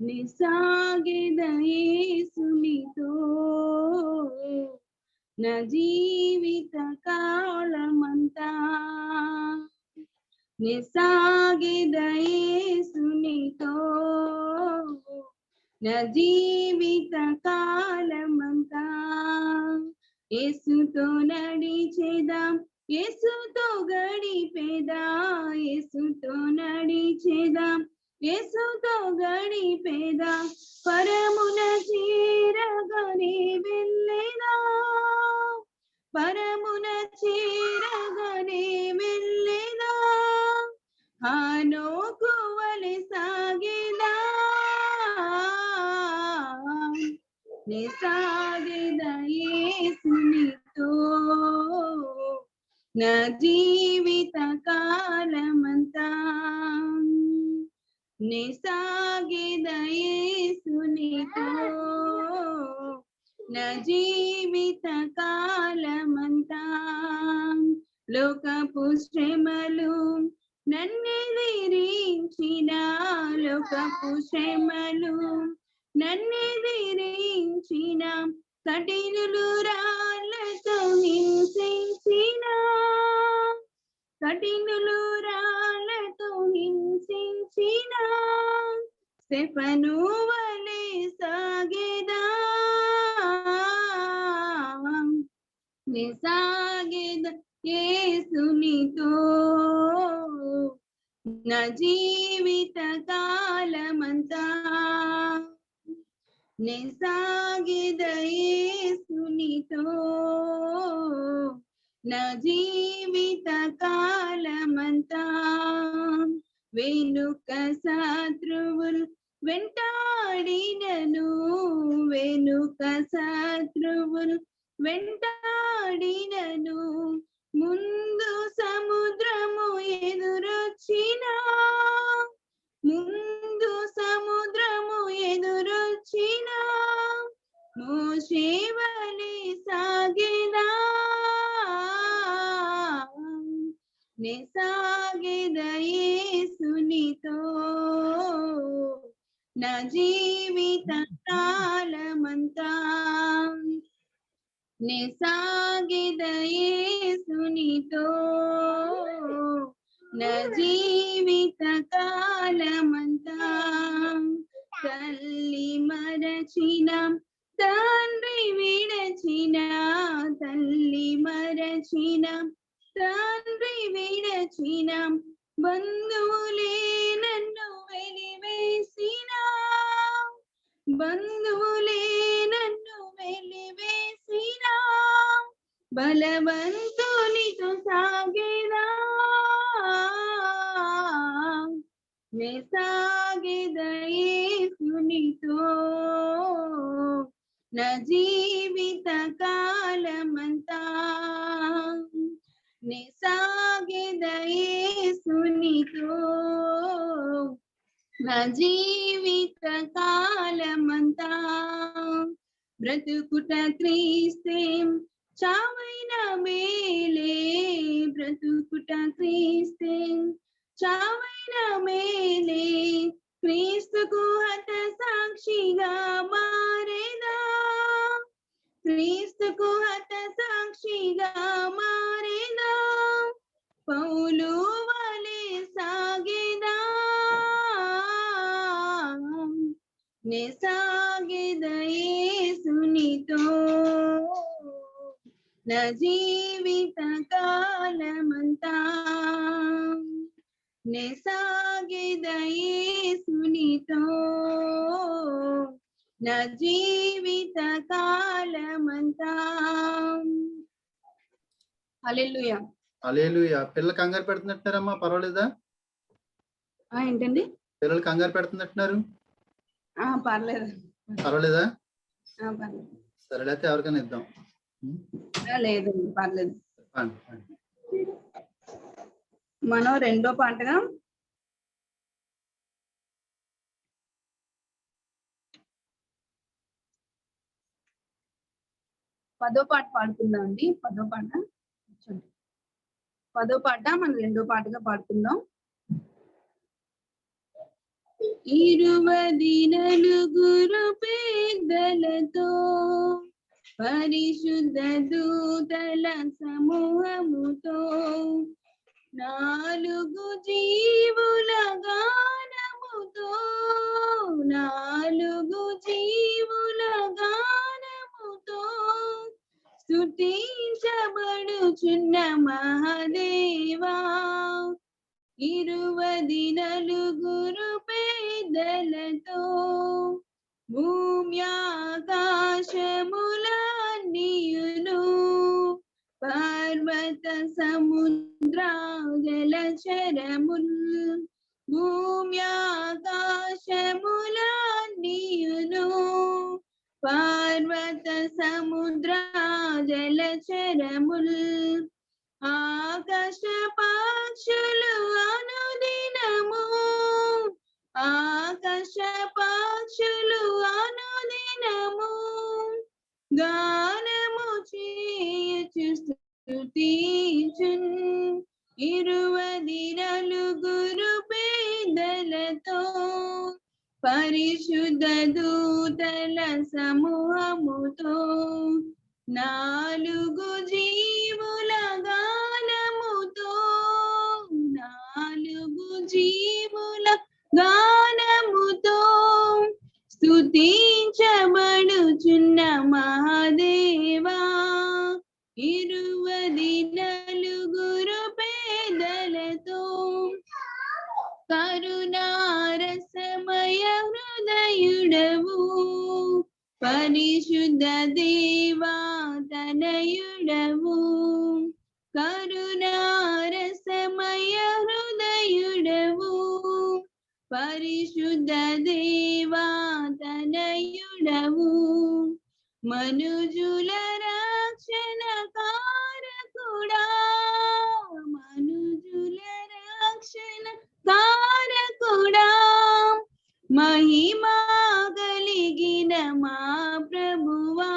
నిసాగెద యేసునితో నా జీవిత కాలమంతా నిసాగెద యేసునితో నా జీవిత కాలమంతా యేసుతో నడిచేదాం యేసుతో గడిపేదాం యేసుతో నడిచేదాం యేసుతో గడిపేదాం పరమున చేరగానే వెళ్ళేదా పరమున చేరగానే వెళ్ళేదా హానోకు వలె సాగేదా నిసాగెద యేసునితో నా జీవిత కాలమంతా నిసాగెద యేసునితో నా జీవిత కాలమంతా లోకపు శ్రమలు నన్నెదిరించిన లోకపు శ్రమలు నన్నెదిరించిన కఠినులు రాళ్ళతో హింసించిన కఠినులు రాళ్ళతో హింసించిన స్టెఫను వలె సాగేదా నిసాగెద యేసునితో నా జీవిత కాలమంతా నిసాగెద యేసునితో నా జీవిత కాలమంతా వెనుక శత్రువులు వెంటాడినను వెనుక శత్రువులు వెంటాడినను ముందు సముద్రము ఎదురొచ్చిన ముందు సముద్రము ఎదురొచ్చిన మోషే వలె సాగేదా నిసాగెద యేసునితో నా జీవిత కాలమంతా నిసాగెద యేసునితో నా జీవిత కాలమంతా తల్లి మరచిన తండ్రి విడచిన తల్లి మరచిన తండ్రి విడచిన బంధువులే నన్ను వెలివేసిన బంధువులే నన్ను వెలివేసిన బలవంతునితో సాగేదా నిసాగెద యేసునితో నా జీవిత కాలమంతా నిసాగెద యేసునితో నా జీవిత కాలమంతా బ్రతుకుట క్రీస్తే చావైన మేలే బ్రతుకుట క్రీస్తే చావైన మేలే క్రీస్తుకు హత సాక్షిగా మారేదా క్రీస్తుకు హత సాక్షిగా మారేదా పౌలు వలె సాగేదా నిసాగెద యేసునితో నా జీవిత కాలమంతా నిసాగెద యేసునితో నా జీవిత కాలమంతా హల్లెలూయా హల్లెలూయా. పిల్లలు కంగారు పెడుతున్నట్టున్నారమ్మా, పర్వాలేదా? ఏంటండి? పిల్లలు కంగారు పెడుతున్నట్టున్నారు. పర్లేదు. పర్వాలేదా? పర్లేదు. సరే, అయితే ఎవరికైనా ఇద్దాం. లేదండి, పర్లేదు. మనం రెండో పాటగా పదో పాట పాడుకుందాం అండి. పదో పాట మన రెండో పాటగా పాడుకుందాం. 24 పేదలతో పరిశుద్ధ దూతల సమూహముతో 4 జీవుల గానముతో 4 జీవుల గానముతో స్తుతించబడుచున్న మహాదేవా 24 పేదలతో భూమి ఆకాశములన్నీయును పర్వత సముద్ర జలచరముల్ భూమి ఆకాశములన్నీయును పర్వత సముద్ర జలచరముల్ ఆకాశ పక్షులు అనుదినము ఆకాశ పక్షులు అనుదినము గానము చేయుచు స్తుతించున్ 24 పేదలతో పరిశుద్ధ దూతల సమూహముతో 4 జీవుల గానముతో 4 జీవుల గానముతో స్తుతించబడుచున్న మహాదేవా 24 పేదలతో కరుణారసమయ హృదయుడవు పరిశుద్ధ దేవా తనయుడవు కరుణారసమయ హృదయుడవు పరిశుద్ధ దేవా తనయుడవు మనుజుల రక్షణ కారకుడా మనుజుల రక్షణ కారకుడా మహిమా కలిగిన మా ప్రభువా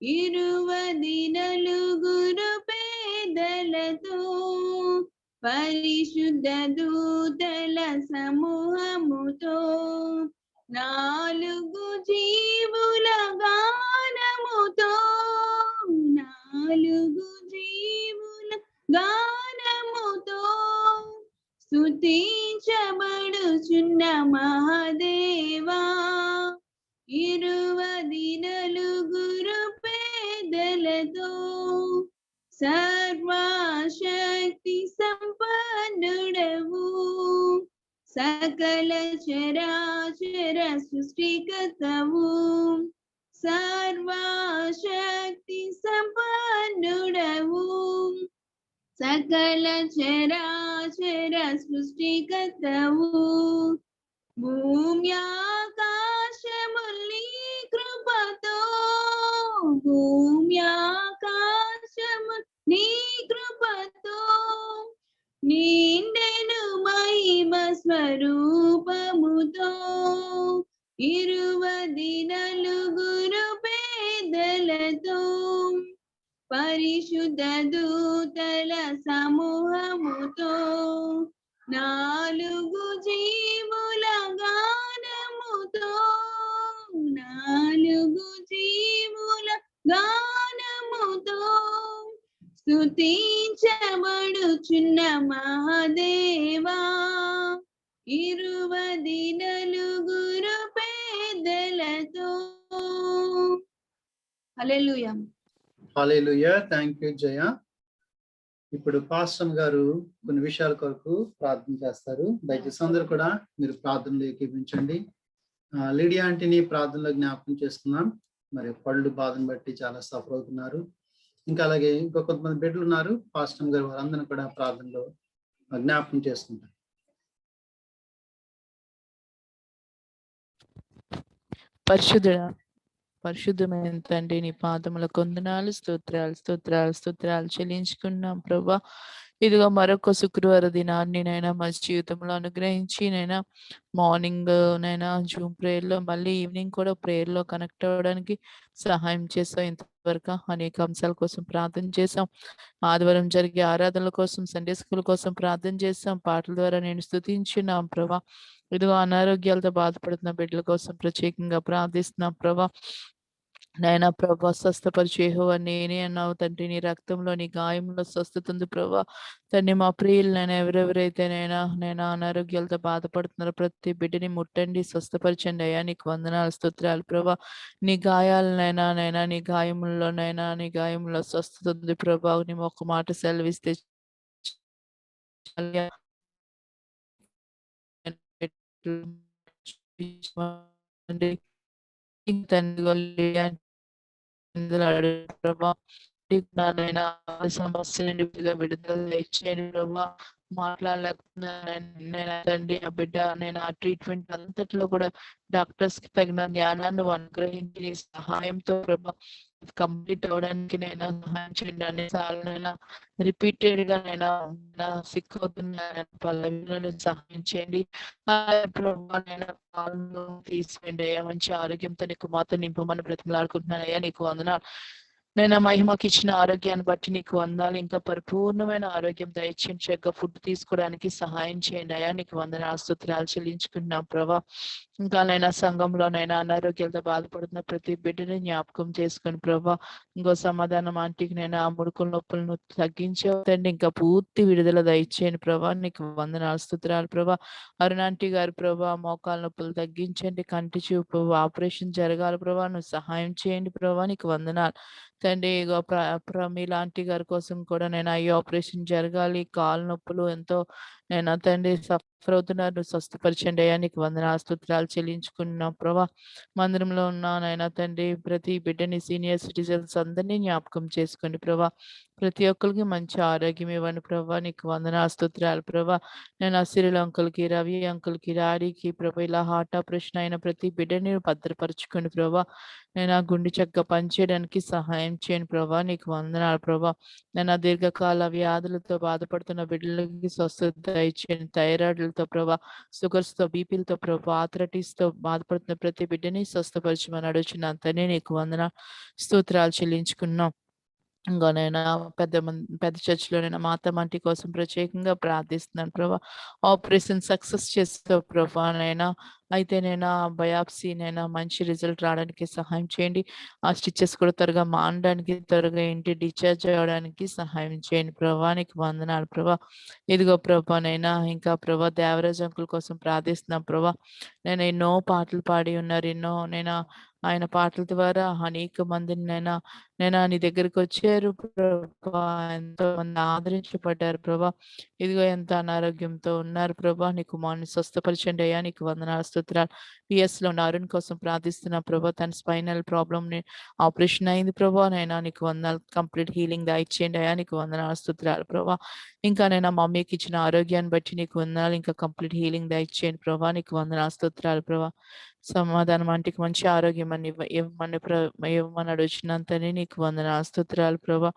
24 పేదలతో పరిశుద్ధ దూతల సమూహముతో 4 జీవుల గానముతో 4 జీవుల గానముతో స్తుతించబడుచున్న మహాదేవా 24 పేదలతో సర్వశక్తి సంపన్నుడవు సకల చరాచర సృష్టికర్తవు సర్వశక్తి సంపన్నుడవు సకల చరాచర సృష్టికర్తవు భూమి ఆకాశముల్ నీ కృపతో భూమి ఆకాశముల్ నీ కృపతో నిండెను మహిమ స్వరూపముతో 24 పేదలతో పరిశుద్ధ దూతల సమూహముతో 4 జీవుల గానముతో 4 జీవుల గానముతో స్తుతించబడుచున్న మహాదేవా 24 పేదలతో హల్లెలూయా. హల్లెలూయా. థ్యాంక్ యూ జయ. ఇప్పుడు పాస్టర్ గారు కొన్ని విషయాల కొరకు ప్రార్థన చేస్తారు. దయచేసి అందరూ కూడా మీరు ప్రార్థనలో ఏకీభించండి. లిడియా ఆంటీని ప్రార్థనలో జ్ఞాపకం చేస్తున్నాం. మరి పళ్ళు బాధను బట్టి చాలా సఫర్ అవుతున్నారు. ఇంకా అలాగే ఇంకో కొంతమంది బిడ్డలు ఉన్నారు. పాస్టర్ గారు వారందరూ కూడా ప్రార్థనలో జ్ఞాపకం చేసుకుంటారు. పరిశుద్ధమైన తండ్రి నీ పాదముల కొందనాలు స్తోత్రాలు స్తోత్రాలు స్తోత్రాలు చెల్లించుకున్నాం ప్రభా. ఇదిగో మరొక శుక్రవార దినాన్ని నైనా మా జీవితంలో అనుగ్రహించి నైనా మార్నింగ్ నైనా జూమ్ ప్రేయర్లో మళ్ళీ ఈవినింగ్ కూడా ప్రేయర్లో కనెక్ట్ అవ్వడానికి సహాయం చేసాం. ఇంతవరకు అనేక అంశాల కోసం ప్రార్థన చేసాం. ఆదివారం జరిగే ఆరాధనల కోసం, సండే స్కూల్ కోసం ప్రార్థన చేసాం. పాటల ద్వారా నేను స్తుతించున్నాం ప్రభా. ఇదిగో అనారోగ్యాలతో బాధపడుతున్న బిడ్డల కోసం ప్రత్యేకంగా ప్రార్థిస్తున్నాం ప్రభా. నాయనా ప్రభా, స్వస్థపరిచే యెహోవా నేనే అన్నావు తండ్రి. నీ రక్తంలో, నీ గాయంలో స్వస్థత ఉంది ప్రభా. తండ్రి మా ప్రియులు ఎవరెవరైతే నేను అనారోగ్యాలతో బాధపడుతున్నారో ప్రతి బిడ్డని ముట్టండి, స్వస్థపరచండి అయ్యా. నీకు వందనాలు, స్తోత్రాలు ప్రభా. నీ గాయాలనైనా నైనా నీ గాయముల్లోనైనా నీ గాయంలో స్వస్థత ఉంది ప్రభా. నీ ఒక మాట సెలవిస్తే చాలు. తండ్రి తండ్రి ప్రభా, నాయనా సమస్య నుండి విడుదల ఇచ్చేయండి ప్రభా. మాట్లాడలేకపోతున్నాను తండ్రి. ఆ బిడ్డ నేను ఆ ట్రీట్మెంట్ అంతట్లో కూడా డాక్టర్స్ కి తగిన జ్ఞానాన్ని అనుగ్రహించి నీ సహాయంతో ప్రభా కంప్లీట్ అవడానికి నైనా సహాయం చేయండి. అన్నిసార్లు రిపీటెడ్ గా సిక్ అవుతున్నా పల్లవిలో సహాయం చేయండి. ప్రభా కాళ్ళు తీసివేయండి అయ్యా. మంచి ఆరోగ్యంతో నీకు మాతో నింపమని బ్రతిమలాడుకుంటున్నాను అయ్యా. నీకు వందనాలు. నేను మహిమకి ఇచ్చిన ఆరోగ్యాన్ని బట్టి నీకు వందాలు. ఇంకా పరిపూర్ణమైన ఆరోగ్యం దయచేయండి. చక్కగా ఫుడ్ తీసుకోవడానికి సహాయం చేయండి అయ్యా. నీకు వందనాలు, స్తుతులు చెల్లించుకుంటున్నాం ప్రభా. ఇంకా సంఘంలోనైనా అనారోగ్యాలతో బాధపడుతున్న ప్రతి బిడ్డని జ్ఞాపకం చేసుకుని ప్రభా. ఇంకో సమాధానం ఆంటీకి ఆ ముడుకుల నొప్పులను తగ్గించండి. ఇంకా పూర్తి విడుదల దయచేయండి ప్రభా. నీకు వందనాలు, స్తుతులు ప్రభా. అరుణాంటీ గారు ప్రభా, మోకాల నొప్పులు తగ్గించండి. కంటి చూపు ఆపరేషన్ జరగాలి ప్రభా. నువ్వు సహాయం చేయండి ప్రభా. నీకు వందనాలు తండ్రి. ఇగో ప్రమీల ఆంటీ గారి కోసం కూడా ఐ ఆపరేషన్ జరగాలి. కాలు నొప్పులు ఎంతో తండ్రి సఫర్ అవుతున్నారు. స్వస్థపరచండి అయ్యా. నీకు వందనాలు, స్తుతులు చెల్లించుకున్నాం ప్రభా. మందిరంలో ఉన్న తండ్రి ప్రతి బిడ్డని, సీనియర్ సిటిజన్స్ అందరినీ జ్ఞాపకం చేసుకోండి ప్రభా. ప్రతి ఒక్కరికి మంచి ఆరోగ్యం ఇవ్వండి ప్రభా. నీకు వందనాలు, స్తుతులు ప్రభా. సిరిల్ అంకుల్కి, రవి అంకుల్కి, డాడీకి ప్రభా ఇలా హార్ట్ ఆపరేషన్ అయిన ప్రతి బిడ్డని భద్రపరచుకోండి ప్రభా. ఆ గుండె చక్కగా పనిచేయడానికి సహాయం చేయండి ప్రభా. నీకు వందనాలు ప్రభా. దీర్ఘకాల వ్యాధులతో బాధపడుతున్న బిడ్డలకి స్వస్థత ఇచ్చేయండి. థైరాయిడ్లతో ప్రభా, షుగర్స్తో, బీపీలతో ప్రభా, ఆథరైటిస్తో బాధపడుతున్న ప్రతి బిడ్డని స్వస్థపరచమని అడుగుచున్న అంతనే నీకు వందనాలు, స్తోత్రాలు చెల్లించుకున్నాం. ఇంకో పెద్ద చర్చిలో మాతమంటి కోసం ప్రత్యేకంగా ప్రార్థిస్తున్నాను ప్రభా. ఆపరేషన్ సక్సెస్ చేస్తావు ప్రభా. అయితే బయాప్సీ మంచి రిజల్ట్ రావడానికి సహాయం చేయండి. ఆ స్టిచెస్ కూడా త్వరగా మానడానికి, త్వరగా ఇంటి డిశ్చార్జ్ అవ్వడానికి సహాయం చేయండి ప్రభా. నీకు వందనాలు ప్రభా. ఇదిగో ప్రభా ఇంకా ప్రభా దేవరాజ్ అంకుల్ కోసం ప్రార్థిస్తున్నాం ప్రభా. ఎన్నో పాటలు పాడి ఉన్నారు. ఎన్నో ఆయన పాటల ద్వారా అనేక మందిని నీ దగ్గరికి వచ్చారు ప్రభా. ఎంతో మంది ఆదరించబడ్డారు ప్రభా. ఇదిగో ఎంత అనారోగ్యంతో ఉన్నారు ప్రభా. నీ కుమారుని స్వస్థపరచండి అయ్యా. నీకు వందనాలు, స్తుతులు. పిఎస్లో ఉన్న అరుణ్ కోసం ప్రార్థిస్తున్నా ప్రభా. తన స్పైనల్ ప్రాబ్లమ్ ఆపరేషన్ అయింది ప్రభా. నీకు వందనాలు, కంప్లీట్ హీలింగ్ దయచేయండి అయ్యా. నీకు వందనాలు, స్తుతులు ప్రభా. ఇంకా మమ్మీకి ఇచ్చిన ఆరోగ్యాన్ని బట్టి నీకు వందనాలు. ఇంకా కంప్లీట్ హీలింగ్ దయచేయండి ప్రభా. నీకు వందనాలు, స్తుతులు ప్రభా. సమాధానం అంటికి మంచి ఆరోగ్యం అని ఇవ్వమని అడుగుచున్నంతనే నీకు వందనాలు, స్తుతులు ప్రభా.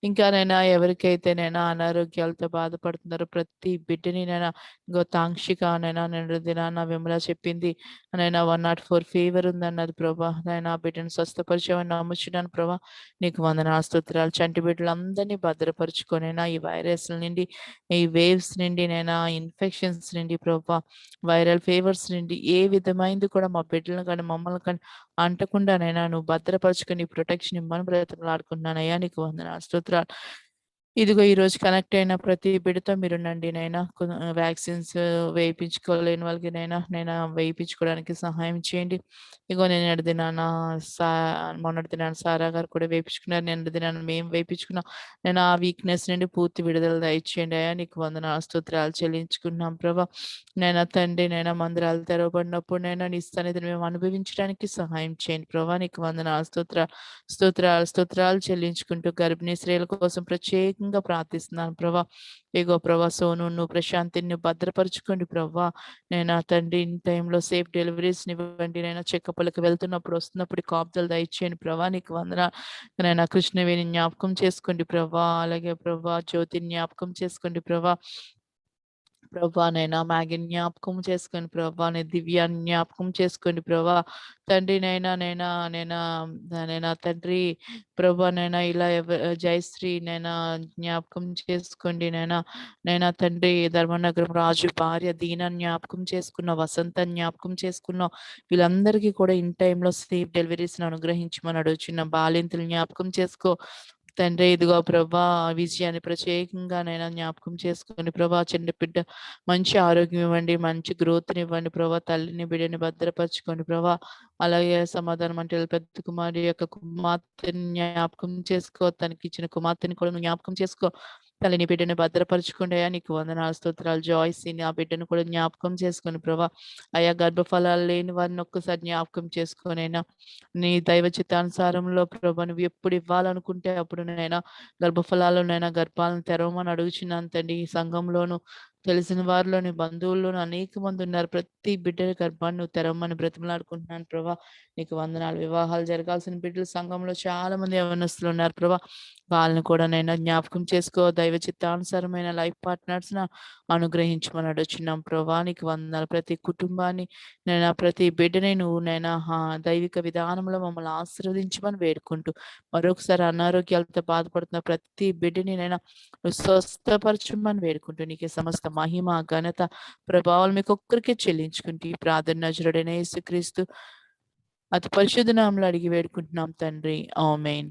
ఇంకా ఎవరికైతే అనారోగ్యాలతో బాధపడుతున్నారో ప్రతి బిడ్డని గోతాంక్షిక దినాన విమల చెప్పింది 104 ఫీవర్ ఉందన్నది ప్రభా. ఆ బిడ్డను స్వస్థపరిచామని నమ్ముచున్నాను ప్రభా. నీకు వందనాలు, స్తుతులు. చంటి బిడ్డలందరినీ భద్రపరుచుకొని ఈ వైరస్ నుండి, ఈ వేవ్స్ నుండి, ఇన్ఫెక్షన్స్ నుండి ప్రభా, వైరల్ ఫీవర్స్ నుండి ఏ విధమైంది కూడా మా బిడ్డలను కానీ మమ్మల్ని కానీ అంటకుండా నువ్వు భద్రపరుచుకొని ప్రొటెక్షన్ ఇమ్మని బ్రతిమలాడుకుంటున్నానయ్యా. నీకు వందనాలు, స్తుతులు. ఇదిగో ఈరోజు కనెక్ట్ అయిన ప్రతి బిడ్డతో మీరునండి వ్యాక్సిన్స్ వేయించుకోలేని వాళ్ళకి వేయించుకోవడానికి సహాయం చేయండి. ఇగో నేను మొన్నటి దినాన సారా గారు కూడా వేయించుకున్నారు. నేను దినాన మేము వేయించుకున్నాం. ఆ వీక్నెస్ నుండి పూర్తి విడుదల దయచేయండి అయ్యా. నీకు వందనాలు, స్తుతులు చెల్లించుకున్నాం ప్రభా. తండ్రి మందిరాలు తెరవబడినప్పుడు నీ సన్నిధిని మేము అనుభవించడానికి సహాయం చేయండి ప్రభా. నీకు వందనాలు, స్తోత్రాలు చెల్లించుకుంటూ గర్భిణీ స్త్రీల కోసం ప్రత్యేకంగా ప్రత్యేకంగా ప్రార్థిస్తున్నాను ప్రభా. ఇగో ప్రభా సోను ప్రశాంతిని భద్రపరచుకోండి ప్రభా. నేను తండ్రి ఇన్ టైంలో సేఫ్ డెలివరీస్ ఇవ్వండి. నేను చెకప్లకు వెళ్తున్నప్పుడు వస్తున్నప్పుడు కాపుదలు దయచేయండి ప్రభా. నీకు వందనాలు. నేను కృష్ణవేణి జ్ఞాపకం చేసుకోండి ప్రభా. అలాగే ప్రభా జ్యోతిని జ్ఞాపకం చేసుకోండి ప్రభా. ప్రభా నైనా మ్యాగీని జ్ఞాపకం చేసుకోండి ప్రభా. నేను దివ్యాన్ని జ్ఞాపకం చేసుకోండి ప్రభా. తండ్రి నైనా తండ్రి ప్రభా నైనా ఇలా జయశ్రీ నైనా జ్ఞాపకం చేసుకోండి నైనా తండ్రి ధర్మనగరం రాజు భార్య దీన జ్ఞాపకం చేసుకున్న వసంత జ్ఞాపకం చేసుకున్న వీళ్ళందరికీ కూడా ఇన్ టైంలో సేఫ్ డెలివరీస్ అనుగ్రహించమని అడుగుచున్న బాలింతలు జ్ఞాపకం చేసుకో తండ్రి. ఇదిగో ప్రభా విజయాన్ని ప్రత్యేకంగా నైనా జ్ఞాపకం చేసుకోండి ప్రభా. చిన్న బిడ్డ మంచి ఆరోగ్యం ఇవ్వండి, మంచి గ్రోత్ని ఇవ్వండి ప్రభా. తల్లిని బిడ్డని భద్రపరచుకోండి ప్రభా. అలాగే సమాధానం అంటే పెద్ద కుమారి యొక్క కుమార్తెని జ్ఞాపకం చేసుకో, తనకి ఇచ్చిన కుమార్తెని కూడా జ్ఞాపకం చేసుకో. తల్లిని బిడ్డని భద్రపరచుకోండి అయ్యా. నీకు వందనాలు స్తోత్రాలు. జాయ్స్ని ఆ బిడ్డను కూడా జ్ఞాపకం చేసుకోండి ప్రభా. అయ్యా గర్భఫలాలు లేని వారిని ఒక్కసారి జ్ఞాపకం చేసుకోనైనా నీ దైవ చిత్తానుసారంలో ప్రభా నువ్వు ఎప్పుడు ఇవ్వాలనుకుంటే అప్పుడు నైనా గర్భఫలాలనైనా గర్భాలను తెరవమని అడుగుచున్నాను తండ్రి. ఈ సంఘంలోను తెలిసిన వారిలోని బంధువుల్లోనూ అనేక మంది ఉన్నారు. ప్రతి బిడ్డ గర్భాన్ని నువ్వు తెరవమని బ్రతిమలాడుకుంటున్నాను ప్రభా. నీకు వందనాలు. వివాహాలు జరగాల్సిన బిడ్డలు సంఘంలో చాలా మంది యవనస్తులు ఉన్నారు ప్రభా. వాళ్ళని కూడా నైనా జ్ఞాపకం చేసుకో. దైవ చిత్తానుసారమైన లైఫ్ పార్ట్నర్స్ అనుగ్రహించమని అడుగుచున్నాం ప్రభా. నీకు వందనాలు. ప్రతి కుటుంబాన్ని నైనా ప్రతి బిడ్డని నువ్వు నైనా దైవిక విధానంలో మమ్మల్ని ఆశీర్వదించమని వేడుకుంటూ మరొకసారి అనారోగ్యాలతో బాధపడుతున్న ప్రతి బిడ్డని నైనా నువ్వు స్వస్థపరచమని వేడుకుంటూ నీకే సమస్త మహిమ ఘనత ప్రభావాలు మీకు ఒక్కరికే చెల్లించుకుంటూ ఈ ప్రార్థన నజరుడైన యేసుక్రీస్తు అతి పరిశుద్ధ నామములో అడిగి వేడుకుంటున్నాం తండ్రి. ఆమేన్.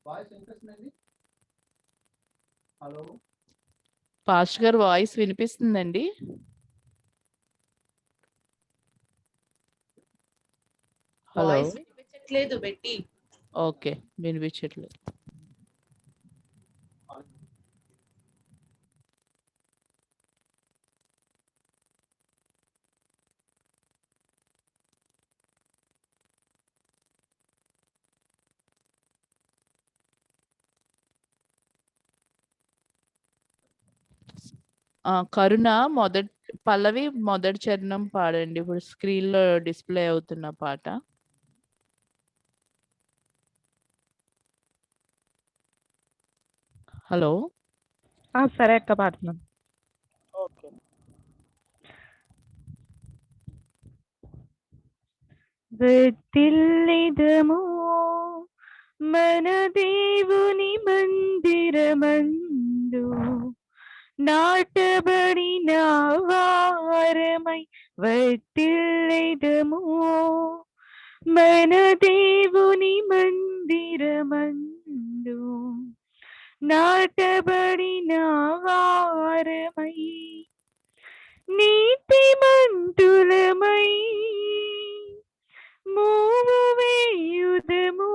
వాయిస్ వినిపిస్తుందండి? హలో పాస్టర్ గారు వాయిస్ వినిపిస్తుందండి? హలో. వాయిస్ వినిపించట్లేదు బెట్టి. ఓకే, వినిపించట్లేదు. కరుణ పల్లవి మొదటి చరణం పాడండి. ఇప్పుడు స్క్రీన్ లో డిస్ప్లే అవుతున్న పాట. హలో. సరే అక్క పాడుతున్నాను. ఓకే. వర్ధిల్లిదము మన దేవుని మందిరమందు నాటబడిన వారమై వర్ధిల్లిదము మన దేవుని మందిరమందు నాటబడిన వారమై నీతిమంతులమై మూవు వేయుదము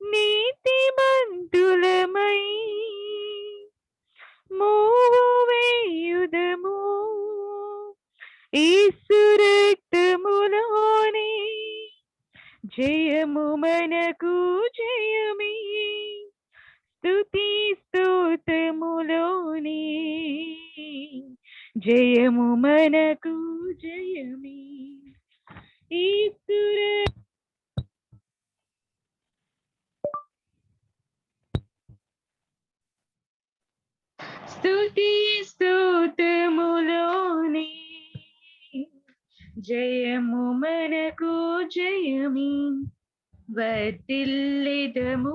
నీతిమంతులమై మూవు వేయుదము యేసు రక్తములోనే జయము మనకు జయమే స్తుతి స్తోత్రములోనే జయము మనకు జయమే యేసు స్తుతి స్తోత్రములోనే జయము మనకు జయమే వర్ధిల్లిదము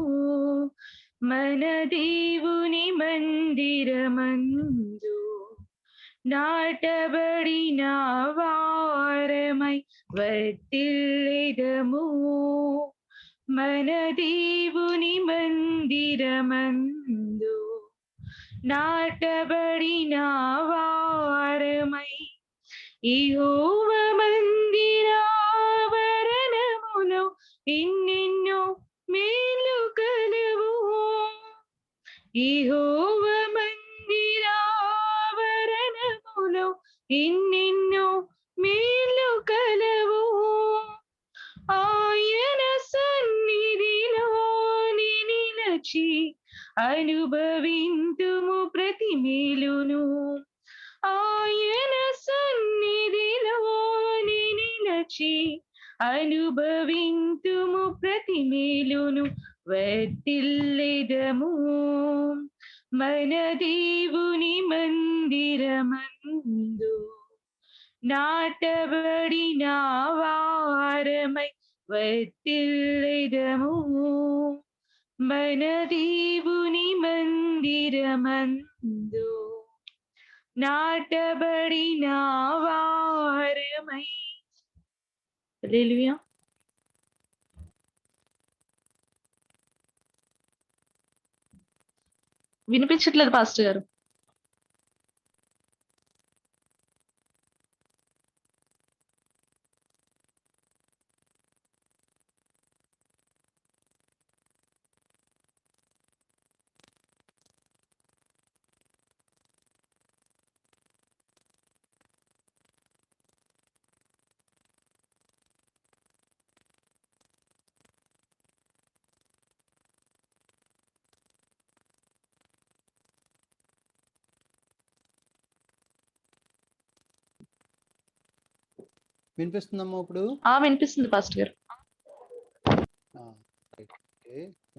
మన దేవుని మందిరమందు నాటబడిన వారమై వర్ధిల్లిదము మన దేవుని మందిరమందు నాటబడిన వారమై యెహోవా మందిరావరణములో ఎన్నెన్నో మేలు కలవు. యెహోవా మందిరావరణములో ఎన్నెన్నో మేలు కలవు. ఆయన సన్నిధిలో నిలిచి అనుభవింతుము ప్రతి మేలును. ఆయన సన్నిధిలో నిలిచి అనుభవింతుము ప్రతి మేలును. వర్ధిల్లెదము మన దేవుని మందిరమందు నాటబడిన వారమై వర్ధిల్లెదము మన దేవుని మందిరమందు నాటబడిన వారమై. హల్లెలూయా. వినిపించట్లేదు పాస్టర్ గారు. వినిపిస్తుందమ్మా ఇప్పుడు? వినిపిస్తుంది పాస్టర్ గారు.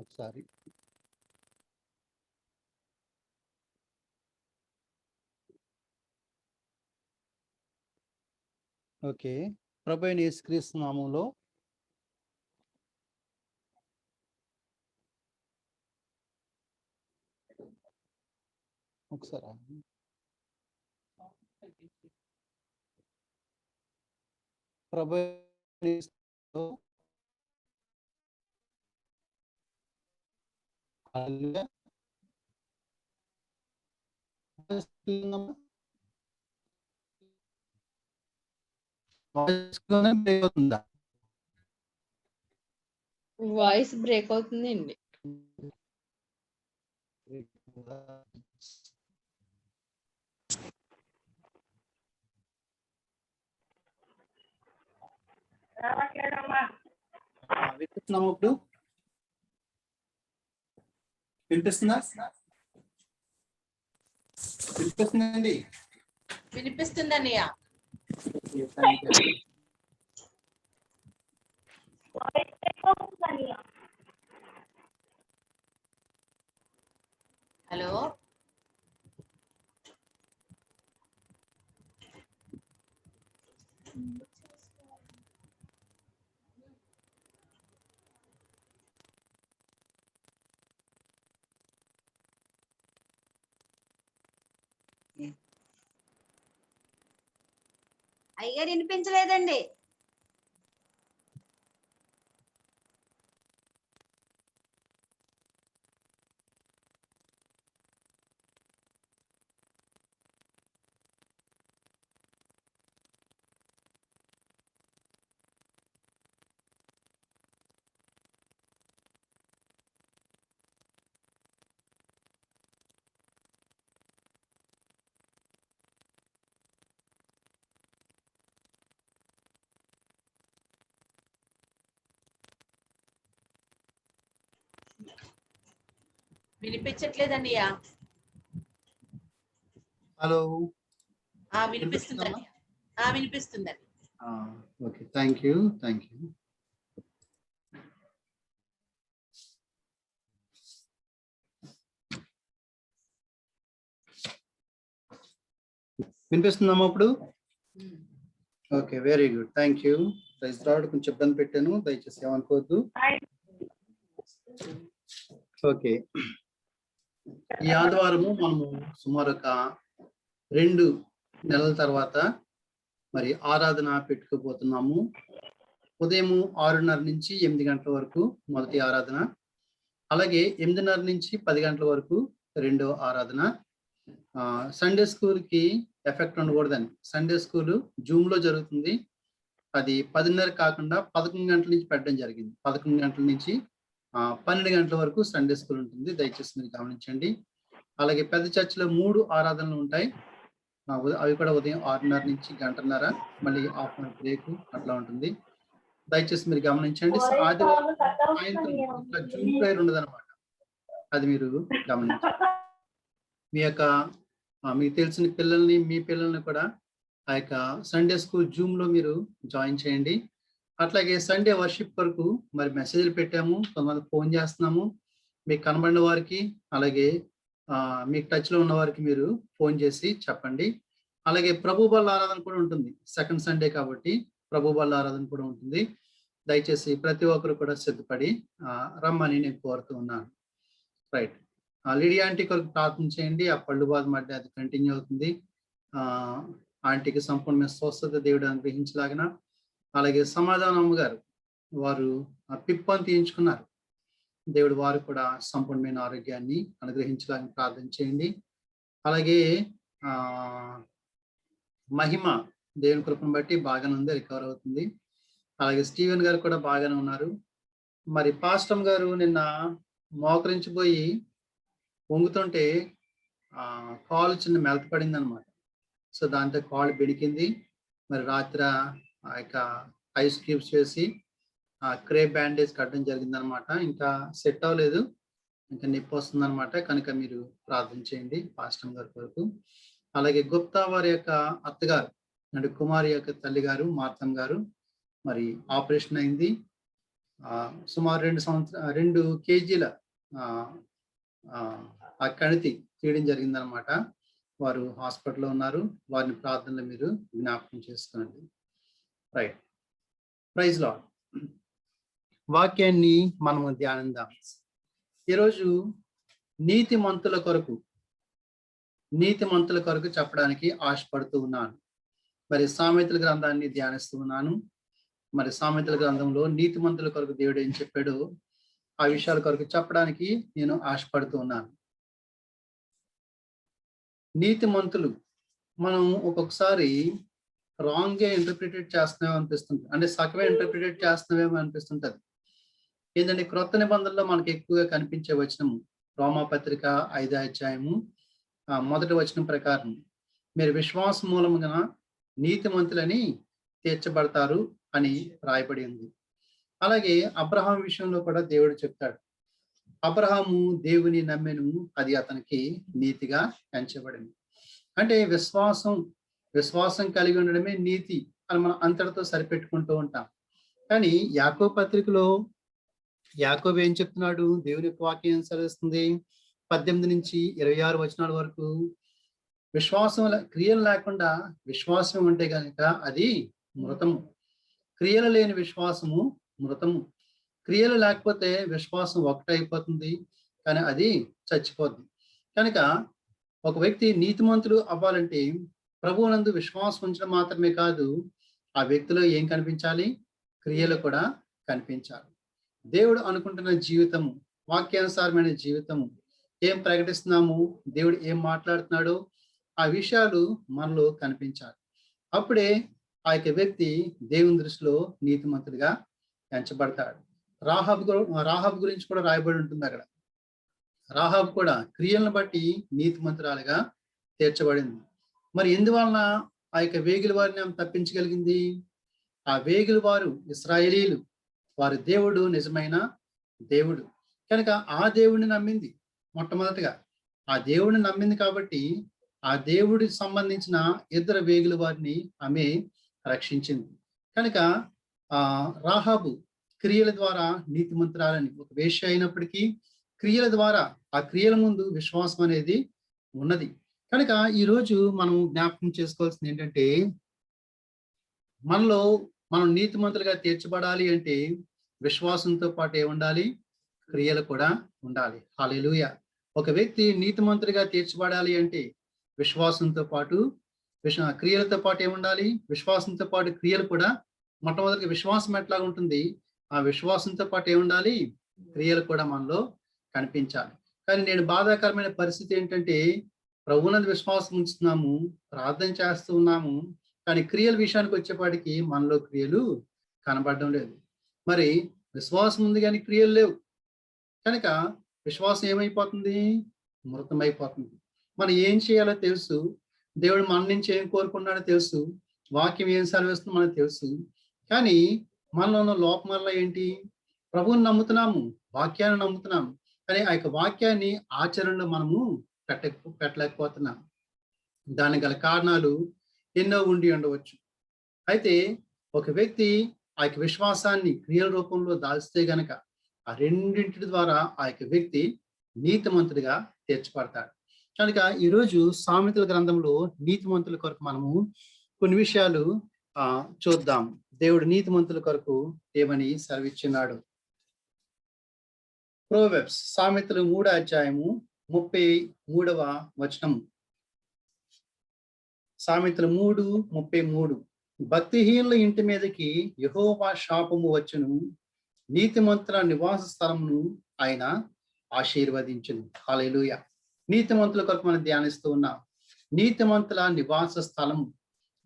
ఒకసారి ఓకే. ప్రభువైన యేసుక్రీస్తు నామములో ఒకసారి ప్రభువైన యేసుక్రీస్తు హల్లెలూయా. వాయిస్ బ్రేక్ అవుతుందండి. వినిపిస్తున్నాము ఇప్పుడు? వినిపిస్తుందా? వినిపిస్తుందండి? వినిపిస్తుందన్నయ్య. హలో, అయ్యగారు వినిపించలేదండి. వినిపించట్లేదన్నయ్య. హలో, వినిపిస్తుందండి. వినిపిస్తుందండి. Okay, thank you. వినిపిస్తుందమ్మా ఇప్పుడు? Okay, very good, thank you. Praise lord. కొంచెం ఇబ్బంది పెట్టాను, దయచేసి ఏమనుకోవద్దు. ఓకే, ఈ ఆదివారము మనము సుమారు ఒక 2 నెలల తర్వాత మరి ఆరాధన పెట్టుకోబోతున్నాము. ఉదయం 6:30 నుంచి 8 గంటల వరకు మొదటి ఆరాధన, అలాగే 8:30 నుంచి 10 గంటల వరకు రెండో ఆరాధన. సండే స్కూల్కి ఎఫెక్ట్ ఉండకూడదని సండే స్కూల్ జూమ్లో జరుగుతుంది. అది 10:30 కాకుండా 11 గంటల నుంచి పెట్టడం జరిగింది. 11 గంటల నుంచి 12 గంటల వరకు సండే స్కూల్ ఉంటుంది. దయచేసి మీరు గమనించండి. అలాగే పెద్ద చర్చిలో 3 ఆరాధనలు ఉంటాయి. అవి కూడా ఉదయం 6:30 నుంచి 1:30, మళ్ళీ హాఫ్ అన్ అవర్ బ్రేక్ అట్లా ఉంటుంది. దయచేసి మీరు గమనించండి. ఆదివారం సాయంత్రం ఇట్లా జూమ్ ప్రేయర్ ఉండదు అనమాట. అది మీరు గమనించండి. మీ యొక్క మీకు తెలిసిన పిల్లల్ని, మీ పిల్లల్ని కూడా ఆ యొక్క సండే స్కూల్ జూమ్లో మీరు జాయిన్ చేయండి. అట్లాగే సండే వర్షిప్ వరకు మరి మెసేజ్లు పెట్టాము, కొంతమంది ఫోన్ చేస్తున్నాము. మీకు కనబడిన వారికి, అలాగే మీకు టచ్లో ఉన్న వారికి మీరు ఫోన్ చేసి చెప్పండి. అలాగే ప్రభు బల్ల ఆరాధన కూడా ఉంటుంది. సెకండ్ సండే కాబట్టి ప్రభు బల్ల ఆరాధన కూడా ఉంటుంది. దయచేసి ప్రతి ఒక్కరు కూడా సిద్ధపడి రమ్మని నేను కోరుతూ ఉన్నాను. రైట్. లిడియా ఆంటీ కొరకు ప్రార్థన చేయండి. ఆ పళ్ళు బాధ మధ్య అది కంటిన్యూ అవుతుంది. ఆంటీకి సంపూర్ణ స్వస్థత దేవుడు అనుగ్రహించలాగిన, అలాగే సమాధానమ్మ గారు వారు పిప్పని తీయించుకున్నారు. దేవుడు వారు కూడా సంపూర్ణమైన ఆరోగ్యాన్ని అనుగ్రహించడానికి ప్రార్థన చేయండి. అలాగే మహిమ దేవుని కృపను బట్టి బాగానే ఉంది, రికవర్ అవుతుంది. అలాగే స్టీవెన్ గారు కూడా బాగానే ఉన్నారు. మరి పాస్టమ్ గారు నిన్న మోకరించిపోయి వంగుతుంటే కాలు చిన్న మెలత పడింది అనమాట. సో దాంతో కాలు బెడికింది. మరి రాత్రి ఆ యొక్క ఐస్ క్యూబ్స్ వేసి క్రేప్ బ్యాండేజ్ కట్టడం జరిగింది అనమాట. ఇంకా సెట్ అవ్వలేదు, ఇంకా నొప్పి వస్తుంది అనమాట. కనుక మీరు ప్రార్థన చేయండి పాస్టమ్ గారి కొరకు. అలాగే గుప్తా వారి యొక్క అత్తగారు అంటే కుమారి యొక్క తల్లి గారు మార్తమ్ గారు మరి ఆపరేషన్ అయింది. సుమారు 2 కేజీల ఆ కణితి తీయడం జరిగిందనమాట. వారు హాస్పిటల్లో ఉన్నారు. వారిని ప్రార్థనలో మీరు జ్ఞాపకం చేసుకోండి. రైట్. Praise Lord. వాక్యాన్ని మనము ధ్యానిద్దాం. ఈరోజు నీతిమంతుల కొరకు చెప్పడానికి ఆశపడుతూ ఉన్నాను. మరి సామెతల గ్రంథాన్ని ధ్యానిస్తూ ఉన్నాను. మరి సామెతల గ్రంథంలో నీతిమంతుల కొరకు దేవుడు ఏం చెప్పాడో ఆ విషయాల కొరకు చెప్పడానికి నేను ఆశపడుతూ ఉన్నాను. నీతిమంతులు మనం ఒక్కొక్కసారి రాంగ్గా ఇంటర్ప్రిటేట్ చేస్తున్నామో అనిపిస్తుంది, అంటే సగమే ఇంటర్ప్రిటేట్ చేస్తున్నామేమో అనిపిస్తుంటది. ఏంటంటే క్రొత్త నిబంధనలో మనకి ఎక్కువగా కనిపించే వచనము రోమాపత్రిక 5వ అధ్యాయము 1వ వచనం ప్రకారం మీరు విశ్వాస మూలముగా నీతిమంతులని తీర్చబడతారు అని రాయబడి ఉంది. అలాగే అబ్రహాం విషయంలో కూడా దేవుడు చెప్తాడు, అబ్రహాము దేవుని నమ్మెను, అది అతనికి నీతిగా ఎంచబడింది. అంటే విశ్వాసం కలిగి ఉండడమే నీతి అని మనం అంతటితో సరిపెట్టుకుంటూ ఉంటాం. కానీ యాకోబు పత్రికలో యాకోబు ఏం చెప్తున్నాడు? దేవుని వాక్యం సెలవిస్తుంది 18 నుంచి 26 వచనాల వరకు, విశ్వాసం క్రియలు లేకుండా విశ్వాసం ఉంటే కనుక అది మృతము, క్రియలు లేని విశ్వాసము మృతము. క్రియలు లేకపోతే విశ్వాసం ఒకటైపోతుంది, కానీ అది చచ్చిపోతుంది. కనుక ఒక వ్యక్తి నీతిమంతుడు అవ్వాలంటే ప్రభువునందు విశ్వాసం ఉంచడం మాత్రమే కాదు, ఆ వ్యక్తిలో ఏం కనిపించాలి? క్రియలు కూడా కనిపించాలి. దేవుడు అనుకుంటున్న జీవితము, వాక్యానుసారమైన జీవితము, ఏం ప్రకటిస్తున్నాము, దేవుడు ఏం మాట్లాడుతున్నాడో ఆ విషయాలు మనలో కనిపించాలి. అప్పుడే ఆ యొక్క వ్యక్తి దేవుని దృష్టిలో నీతిమంతుడిగా ఎంచబడతాడు. రాహాబు గురించి కూడా రాయబడి ఉంటుంది అక్కడ. రాహాబు కూడా క్రియలను బట్టి నీతిమంతురాలుగా తీర్చబడింది. మరి ఎందువలన ఆ యొక్క వేగుల వారిని ఆమె తప్పించగలిగింది? ఆ వేగుల వారు ఇశ్రాయేలీలు, వారి దేవుడు నిజమైన దేవుడు కనుక ఆ దేవుడిని నమ్మింది. మొట్టమొదటిగా ఆ దేవుడిని నమ్మింది కాబట్టి ఆ దేవుడికి సంబంధించిన ఇద్దరు వేగుల వారిని ఆమె రక్షించింది. కనుక రాహాబు క్రియల ద్వారా నీతిమంతురాలని, ఒక వేశ్య అయినప్పటికీ క్రియల ద్వారా, ఆ క్రియల ముందు విశ్వాసం అనేది ఉన్నది. కనుక ఈరోజు మనం జ్ఞాపకం చేసుకోవాల్సింది ఏంటంటే, మనం నీతిమంతులుగా తీర్చబడాలి అంటే విశ్వాసంతో పాటు ఏముండాలి? క్రియలు కూడా ఉండాలి. హల్లెలూయా. ఒక వ్యక్తి నీతిమంతుడిగా తీర్చబడాలి అంటే విశ్వాసంతో పాటు క్రియలతో పాటు ఏముండాలి? విశ్వాసంతో పాటు క్రియలు కూడా మొట్టమొదటి విశ్వాసం ఎట్లా ఉంటుంది, ఆ విశ్వాసంతో పాటు ఏముండాలి, క్రియలు కూడా మనలో కనిపించాలి. కానీ నేను బాధాకరమైన పరిస్థితి ఏంటంటే ప్రభువునందు విశ్వాసం ఉంచుతున్నాము, ప్రార్థన చేస్తూ ఉన్నాము, కానీ క్రియల విషయానికి వచ్చేపాటికి మనలో క్రియలు కనబడడం లేదు. మరి విశ్వాసం ఉంది కానీ క్రియలు లేవు కనుక విశ్వాసం ఏమైపోతుంది, మృతమైపోతుంది. మనం ఏం చేయాలో తెలుసు, దేవుడు మన నుంచి ఏం కోరుకున్నాడో తెలుసు, వాక్యం ఏం సెలవిస్తుందో మనకు తెలుసు, కానీ మనలో ఉన్న లోపం వల్ల ఏంటి, ప్రభువుని నమ్ముతున్నాము, వాక్యాన్ని నమ్ముతున్నాము, కానీ ఆ యొక్క వాక్యాన్ని ఆచరణలో మనము పెట్టలేకపోతున్నాం. దానికి గల కారణాలు ఎన్నో ఉండి ఉండవచ్చు. అయితే ఒక వ్యక్తి ఆ యొక్క విశ్వాసాన్ని క్రియల రూపంలో దాల్స్తే గనక ఆ రెండింటి ద్వారా ఆ యొక్క వ్యక్తి నీతిమంతుడిగా తీర్చబడతాడు. కనుక ఈరోజు సామెతల గ్రంథంలో నీతిమంతుల కొరకు మనము కొన్ని విషయాలు చూద్దాం. దేవుడు నీతిమంతుల కొరకు ఏమని సెలవిచ్చున్నాడు. ప్రోవెబ్స్ సామెతలు 3వ అధ్యాయము 33వ వచనం. సామెతలు 3:33. భక్తిహీనుల ఇంటి మీదకి యెహోవా శాపము వచ్చును, నీతిమంతుల నివాస స్థలమును ఆయన ఆశీర్వదించును. హల్లెలూయా. నీతిమంతుల కొరకు మనం ధ్యానిస్తూ ఉన్నాం. నీతిమంతుల నివాస స్థలము,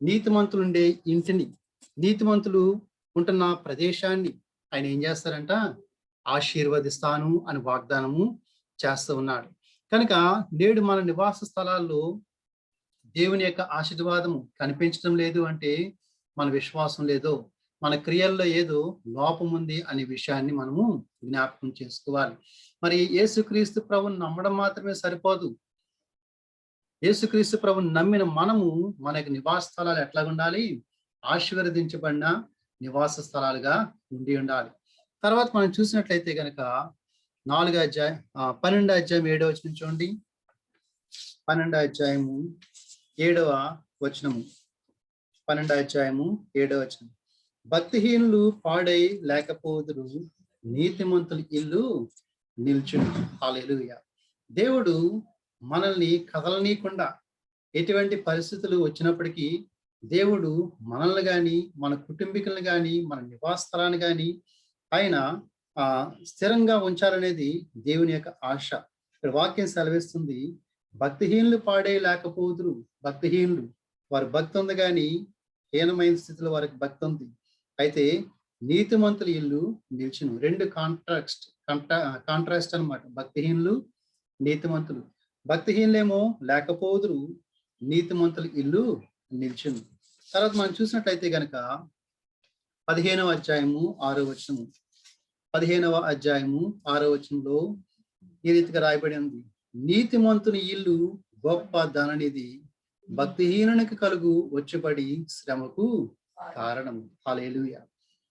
నీతిమంతులు ఉండే ఇంటిని, నీతిమంతులు ఉంటున్న ప్రదేశాన్ని ఆయన ఏం చేస్తారంట, ఆశీర్వదిస్తాను అని వాగ్దానము చేస్తూ ఉన్నాడు. కనుక నేడు మన నివాస స్థలాల్లో దేవుని యొక్క ఆశీర్వాదము కనిపించడం లేదు అంటే మన విశ్వాసం లేదో, మన క్రియల్లో ఏదో లోపం ఉంది అనే విషయాన్ని మనము జ్ఞాపకం చేసుకోవాలి. మరి యేసుక్రీస్తు ప్రభువుని నమ్మడం మాత్రమే సరిపోదు. యేసుక్రీస్తు ప్రభువుని నమ్మిన మనము మన యొక్క నివాస స్థలాలు ఎట్లా ఉండాలి, ఆశీర్వదించబడిన నివాస స్థలాలుగా ఉండి ఉండాలి. తర్వాత మనం చూసినట్లయితే కనుక 12వ అధ్యాయం 7వ వచనం చూడండి. 12వ అధ్యాయము 7వ వచనము. 12వ అధ్యాయము 7వ వచనం. భక్తిహీనులు పాడై లేకపోదురు, నీతిమంతుల ఇల్లు నిల్చును. హల్లెలూయా. దేవుడు మనల్ని కదలనీయకుండా ఎటువంటి పరిస్థితులు వచ్చినప్పటికీ దేవుడు మనల్ని కానీ, మన కుటుంబీకులను కానీ, మన నివాస స్థలాన్ని కానీ ఆయన స్థిరంగా ఉంచాలనేది దేవుని యొక్క ఆశ. ఇక్కడ వాక్యం సెలవిస్తుంది, భక్తిహీనులు పాడే లేకపోదురు. భక్తిహీనులు, వారి భక్తి ఉంది కానీ హీనమైన స్థితిలో వారికి భక్తి ఉంది, అయితే నీతిమంతుల ఇల్లు నిల్చును. రెండు కాంట్రాస్ట్ అన్నమాట. భక్తిహీనులు, నీతిమంతులు. భక్తిహీనులేమో లేకపోదురు, నీతిమంతుల ఇల్లు నిల్చును. తర్వాత మనం చూసినట్లయితే గనక 15వ అధ్యాయము 6వ వచనము. 15వ అధ్యాయము 6వ వచనంలో ఈ రీతిగా రాయబడి ఉంది, నీతిమంతుని ఇల్లు గొప్ప ధననిధి, భక్తిహీనునికి కలుగు వచ్చుబడి శ్రమకు కారణం. హల్లెలూయా.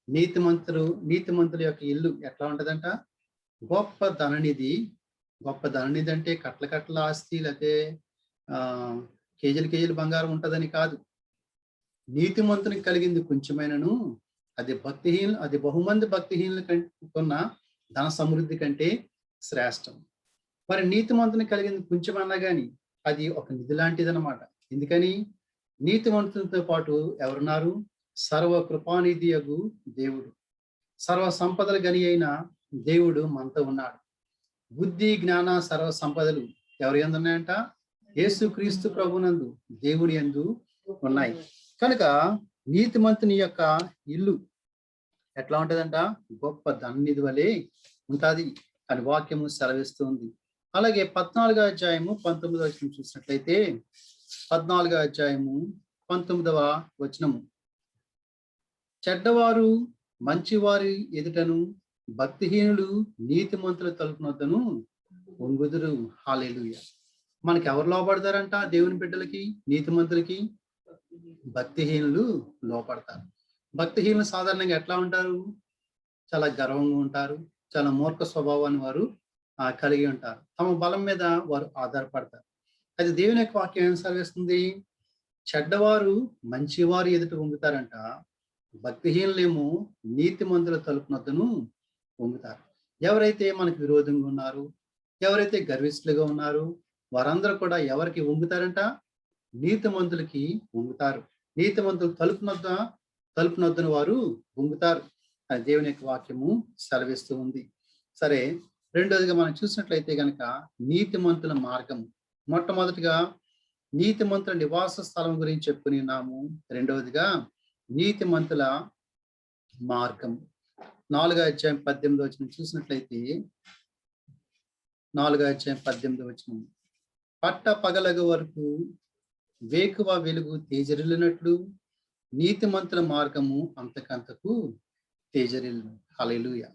నీతిమంతుల యొక్క ఇల్లు ఎట్లా ఉంటదంట, గొప్ప ధననిధి. గొప్ప ధననిధి అంటే కట్ల ఆస్తి, లేకపోతే కేజీలు బంగారం ఉంటదని కాదు. నీతిమంతునికి కలిగింది కొంచెమైనను అది బహుమంది భక్తిహీనుల కొన్న ధన సమృద్ధి కంటే శ్రేష్టం. మరి నీతిమంతునికి కలిగింది కొంచెమన్నా కానీ అది ఒక నిధి లాంటిది అనమాట. ఎందుకని, నీతిమంతులతో పాటు ఎవరున్నారు, సర్వ కృపానిధి యగు దేవుడు, సర్వ సంపదలు గని అయిన దేవుడు మనతో ఉన్నాడు. బుద్ధి జ్ఞాన సర్వ సంపదలు ఎవరి యందు ఉన్నాయంట, యేసుక్రీస్తు ప్రభునందు దేవుని యందు ఉన్నాయి. కనుక నీతిమంతుని యొక్క ఇల్లు ఎట్లా ఉంటదంట, గొప్ప ధననిధి వలె ఉంటుంది అని వాక్యము సెలవిస్తుంది. అలాగే 14వ అధ్యాయము 19వ వచనం చూసినట్లయితే 14వ అధ్యాయము 19వ వచనము. చెడ్డవారు మంచివారి ఎదుటను, భక్తిహీనులు నీతిమంతుల తలుపునొద్దను వంగుదురు. హల్లెలూయా. మనకి ఎవరు లోపడతారంట, దేవుని బిడ్డలకి, నీతిమంతులకి? భక్తిహీనులు లోపడతారు. భక్తిహీనులు సాధారణంగా ఎట్లా ఉంటారు, చాలా గర్వంగా ఉంటారు, చాలా మూర్ఖ స్వభావాన్ని వారు కలిగి ఉంటారు, తమ బలం మీద వారు ఆధారపడతారు. అయితే దేవుని యొక్క వాక్యం ఏం సెలవిస్తుంది, చెడ్డవారు మంచివారు ఎదుట వంగుతారంట, భక్తిహీనులేమో నీతిమంతుల తలుపునొద్దను వంగుతారు. ఎవరైతే మనకు విరోధంగా ఉన్నారు, ఎవరైతే గర్విష్ఠులుగా ఉన్నారు, వారందరూ కూడా ఎవరికి వంగుతారంట, నీతిమంతులకి వంగుతారు. నీతిమంతులు తలుపునొద్ద తలుపు నొద్దని వారు బొంగుతారు అని దేవుని యొక్క వాక్యము సెలవిస్తూ ఉంది. సరే, రెండోదిగా మనం చూసినట్లయితే కనుక నీతిమంతుల మార్గం. మొట్టమొదటిగా నీతిమంతుల నివాస స్థలం గురించి చెప్పుకుని ఉన్నాము. రెండవదిగా నీతిమంతుల మార్గం. 4:18 చూసినట్లయితే 4:18 పట్ట పగలగ వరకు వేకువ వెలుగు తేజరిల్లినట్లు నీతిమంతుల మార్గము అంతకంతకు తేజరిల్లు. హల్లెలూయా.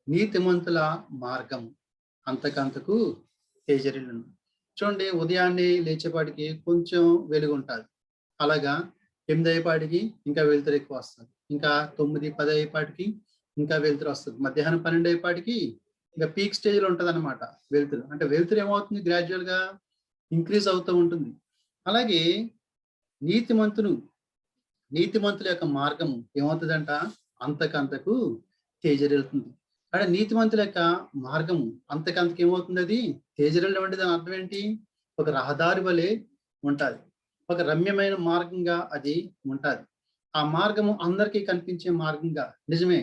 నీతిమంతుల మార్గము అంతకంతకు తేజరిల్లును. చూడండి, ఉదయాన్నే లేచేపాటికి కొంచెం వెలుగు ఉంటుంది. అలాగా 8 అయ్యేపాటికి ఇంకా వెలుతురు ఎక్కువ వస్తుంది. ఇంకా 9, 10 అయ్యేపాటికి ఇంకా వెలుతురు వస్తుంది. మధ్యాహ్నం 12 అయ్యేపాటికి ఇంకా పీక్ స్టేజ్ లో ఉంటది అనమాట వెలుతురు. అంటే వెలుతురు ఏమవుతుంది, గ్రాడ్యువల్ గా ఇంక్రీజ్ అవుతూ ఉంటుంది. అలాగే నీతిమంతుల యొక్క మార్గము ఏమవుతుందంట, అంతకంతకు తేజరిల్లుతుంది. అంటే నీతిమంతుల యొక్క మార్గము అంతకంతకు ఏమవుతుంది, అది తేజరిల్లు అంటే దాని అర్థం ఏంటి, ఒక రహదారి వలె ఉంటుంది, ఒక రమ్యమైన మార్గంగా అది ఉంటుంది. ఆ మార్గము అందరికీ కనిపించే మార్గంగా. నిజమే,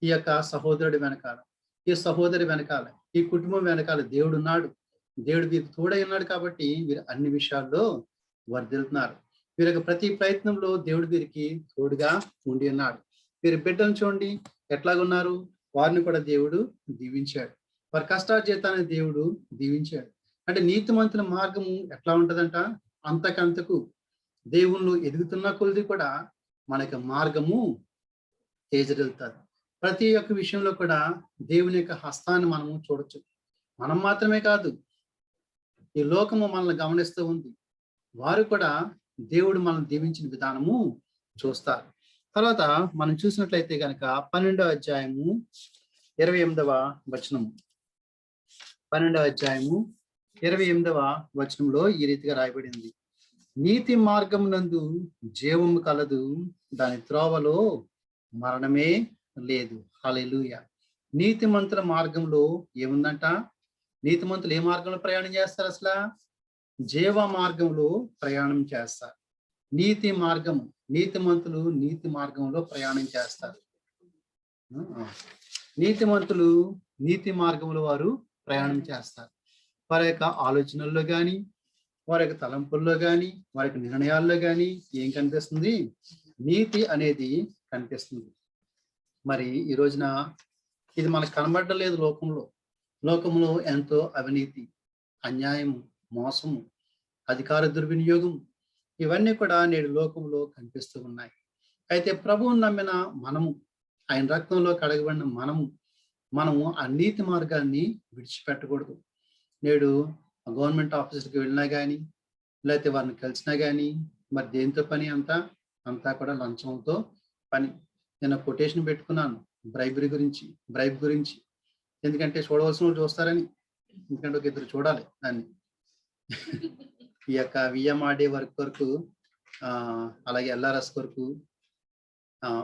ఈ యొక్క సహోదరుడి వెనకాల, ఈ సహోదరి వెనకాల, ఈ కుటుంబం వెనకాల దేవుడు ఉన్నాడు. దేవుడు వీరికి తోడై ఉన్నాడు కాబట్టి వీరు అన్ని విషయాల్లో వర్ధిల్లుతున్నారు. వీరి యొక్క ప్రతి ప్రయత్నంలో దేవుడు వీరికి తోడుగా ఉండి ఉన్నాడు. వీరి బిడ్డలను చూడండి ఎట్లాగున్నారు, వారిని కూడా దేవుడు దీవించాడు. వారి కష్టార్జితాన్ని దేవుడు దీవించాడు. అంటే నీతిమంతుల మార్గము ఎట్లా ఉంటదంట, అంతకంతకు దేవుళ్ళు ఎదుగుతున్న కొలది కూడా మనకి మార్గము తేజరిల్లుతుంది. ప్రతి ఒక్క విషయంలో కూడా దేవుని యొక్క హస్తాన్ని మనము చూడొచ్చు. మనం మాత్రమే కాదు, ఈ లోకము మనల్ని గమనిస్తూ ఉంది. వారు కూడా దేవుడు మనల్ని దీవించిన విధానము చూస్తారు. తర్వాత మనం చూసినట్లయితే కనుక 12వ అధ్యాయము 28వ వచనము. 12వ అధ్యాయము 28వ వచనంలో ఈ రీతిగా రాయబడింది, నీతి మార్గం నందు జీవము కలదు, దాని త్రోవలో మరణమే లేదు. హల్లెలూయా. నీతిమంతుల మార్గంలో ఏముందంట, నీతిమంతులు ఏ మార్గంలో ప్రయాణం చేస్తారు, అసలు జీవ మార్గంలో ప్రయాణం చేస్తారు. నీతిమంతులు నీతి మార్గంలో ప్రయాణం చేస్తారు. నీతిమంతులు నీతి మార్గంలో వారు ప్రయాణం చేస్తారు. వారి యొక్క ఆలోచనల్లో కానీ, వారి యొక్క తలంపుల్లో కానీ, వారి యొక్క నిర్ణయాల్లో కానీ ఏం కనిపిస్తుంది, నీతి అనేది కనిపిస్తుంది. మరి ఈ రోజున ఇది మనకు కనబడడం లేదు. లోకంలో ఎంతో అవినీతి, అన్యాయము, మోసము, అధికార దుర్వినియోగం, ఇవన్నీ కూడా నేడు లోకంలో కనిపిస్తూ ఉన్నాయి. అయితే ప్రభువును నమ్మిన మనము, ఆయన రక్తంలో కడగబడిన మనము ఆ నీతి మార్గాన్ని విడిచిపెట్టకూడదు. నేడు గవర్నమెంట్ ఆఫీసులకు వెళ్ళినా కానీ, లేకపోతే వారిని కలిసినా కానీ, మరి దేంతో పని అంతా కూడా లంచంతో పని. నేను కొటేషన్ పెట్టుకున్నాను బ్రైబ్ గురించి. ఎందుకంటే చూడవలసిన వాళ్ళు చూస్తారని, ఎందుకంటే ఒక ఇద్దరు చూడాలి దాన్ని. ఈ యొక్క విఎంఆర్డే వర్క్ వరకు, అలాగే ఎల్ఆర్ఎస్ వరకు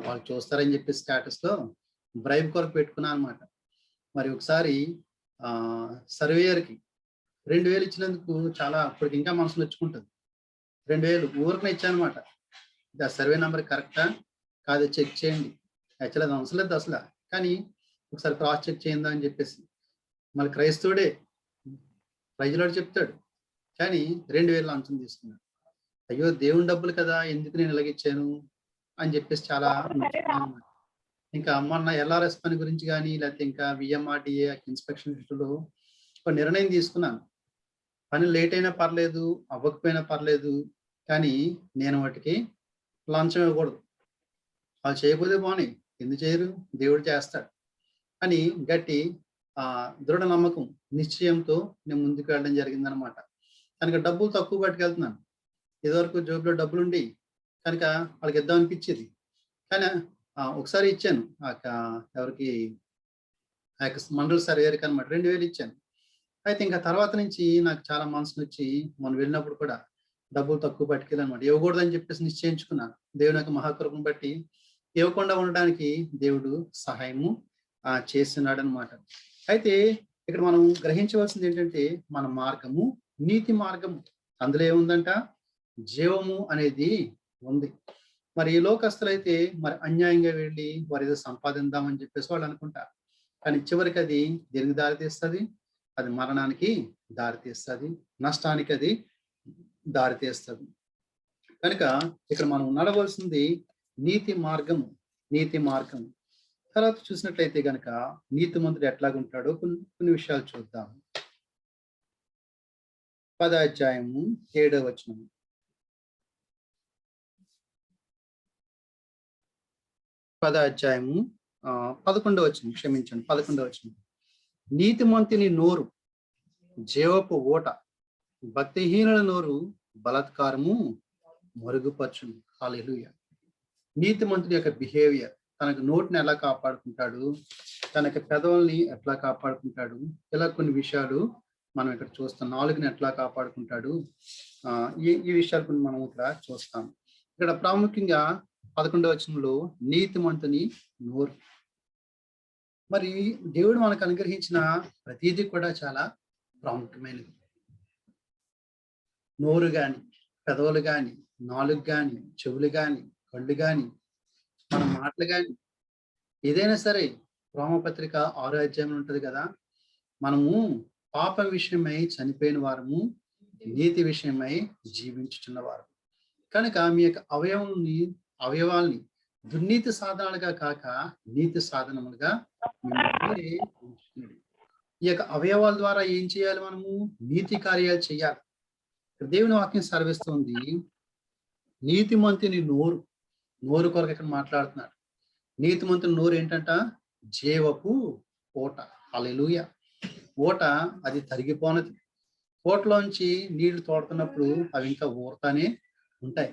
వాళ్ళు చూస్తారని చెప్పి స్టేటస్ లో బ్రైబ్ కొరకు పెట్టుకున్నాను అనమాట. మరి ఒకసారి సర్వేయర్కి 2000 ఇచ్చినందుకు చాలా అప్పటికి ఇంకా మనసు నొచ్చుకుంటుంది. 2000 ఊరికనే ఇచ్చాను అనమాట. సర్వే నెంబర్ కరెక్టా కాదు చెక్ చేయండి. యాక్చువల్ అది అవసరం లేదు అసలు, కానీ ఒకసారి క్రాస్ చెక్ చేయందా అని చెప్పేసి. మళ్ళీ క్రైస్తవుడే ప్రైజ్లాడు చెప్తాడు, కానీ 2000 లంచం తీసుకున్నాడు. అయ్యో దేవుని డబ్బులు కదా, ఎందుకు నేను ఇలాగిచ్చాను అని చెప్పేసి చాలా నొచ్చుకున్నాను. ఇంకా మొన్న ఎల్ఆర్ఎస్ పని గురించి కానీ, లేకపోతే ఇంకా విఎంఆర్డిఏ ఇన్స్పెక్షన్ లో ఒక నిర్ణయం తీసుకున్నాను. పని లేట్ అయినా పర్లేదు, అవ్వకపోయినా పర్లేదు, కానీ నేను వాటికి లంచం ఇవ్వకూడదు. వాళ్ళు చేయకపోతే బాగున్నాయి, ఎందుకు చేయరు, దేవుడు చేస్తాడు అని గట్టి దృఢ నమ్మకం, నిశ్చయంతో నేను ముందుకు వెళ్ళడం జరిగిందనమాట. కనుక డబ్బులు తక్కువ పట్టుకెళ్తున్నాను. ఇదివరకు జోబులో డబ్బులు ఉండి కనుక వాళ్ళకి ఇద్దాం అనిపించేది, కానీ ఒకసారి ఇచ్చాను ఎవరికి, మండల సర్వేకి అనమాట 2000 ఇచ్చాను. అయితే ఇంకా తర్వాత నుంచి నాకు చాలా మనసు వచ్చి మనం వెళ్ళినప్పుడు కూడా డబ్బులు తక్కువ పట్టుకెళ్ళనమాట, ఇవ్వకూడదని చెప్పేసి నిశ్చయించుకున్నాను. దేవుని యొక్క మహాకృపను బట్టి ఇవ్వకుండా ఉండడానికి దేవుడు సహాయము చేస్తున్నాడు అనమాట. అయితే ఇక్కడ మనం గ్రహించవలసింది ఏంటంటే, మన మార్గము నీతి మార్గము. అందులో ఏముందంట, జీవము అనేది ఉంది. మరి ఈ లోకస్తులైతే మరి అన్యాయంగా వెళ్ళి వారు ఏదో సంపాదిద్దామని చెప్పేసి వాళ్ళు అనుకుంటారు. కానీ చివరికి అది దేనికి దారితీస్తుంది? అది మరణానికి దారితీస్తుంది, నష్టానికి అది దారితీస్తుంది. కనుక ఇక్కడ మనం నడవలసింది నీతి మార్గం. నీతి మార్గం తర్వాత చూసినట్లయితే గనక నీతిమంతుడు ఎట్లాగుంటాడో కొన్ని విషయాలు చూద్దాం. 10వ అధ్యాయము 7వ వచనం. 10వ అధ్యాయము 11వ వచనం, క్షమించండి, 11వ వచనం. నీతిమంతుని నోరు జీవపు ఓట, భక్తిహీనుల నోరు బలాత్కారము మరుగుపరచును. హల్లెలూయా. నీతిమంతుడి యొక్క బిహేవియర్, తనకు నోటిని ఎలా కాపాడుకుంటాడు, తనకి పెదవుల్ని ఎట్లా కాపాడుకుంటాడు, ఇలా కొన్ని విషయాలు మనం ఇక్కడ చూస్తాం. నాలుగుని ఎట్లా కాపాడుకుంటాడు, ఈ విషయాలు కొన్ని మనం ఇక్కడ చూస్తాం. ఇక్కడ ప్రాముఖ్యంగా 11వ వచనంలో నీతిమంతుని నోరు. మరి దేవుడు మనకు అనుగ్రహించిన ప్రతిదీ కూడా చాలా ప్రాముఖ్యమైనది. నోరు గాని, పెదవులు గాని, నాలుగు గాని, చెవులు గాని, కళ్ళు గాని, మన మాటలు గాని, ఏదైనా సరే రోమపత్రిక 6వ అధ్యాయం ఉంటది కదా, మనము పాప విషయమై చనిపోయిన వారము, నీతి విషయమై జీవించుచున్నవారు. కనుక మీ యొక్క అవయవాల్ని దుర్నీతి సాధనాలుగా కాక నీతి సాధనములుగా ఈ యొక్క అవయవాల ద్వారా ఏం చేయాలి? మనము నీతి కార్యాలు చేయాలి. దేవుని వాక్యం సెలవిస్తుంది, నీతిమంతుని నోరు. నోరు కొరకు ఇక్కడ మాట్లాడుతున్నాడు. నీతిమంతుని నోరు ఏంటంట? జీవపు ఓట. హల్లెలూయా. ఓట అది తరిగిపోనది. ఓటలోంచి నీళ్లు తోడుతున్నప్పుడు అవి ఇంకా ఊరుతానే ఉంటాయి.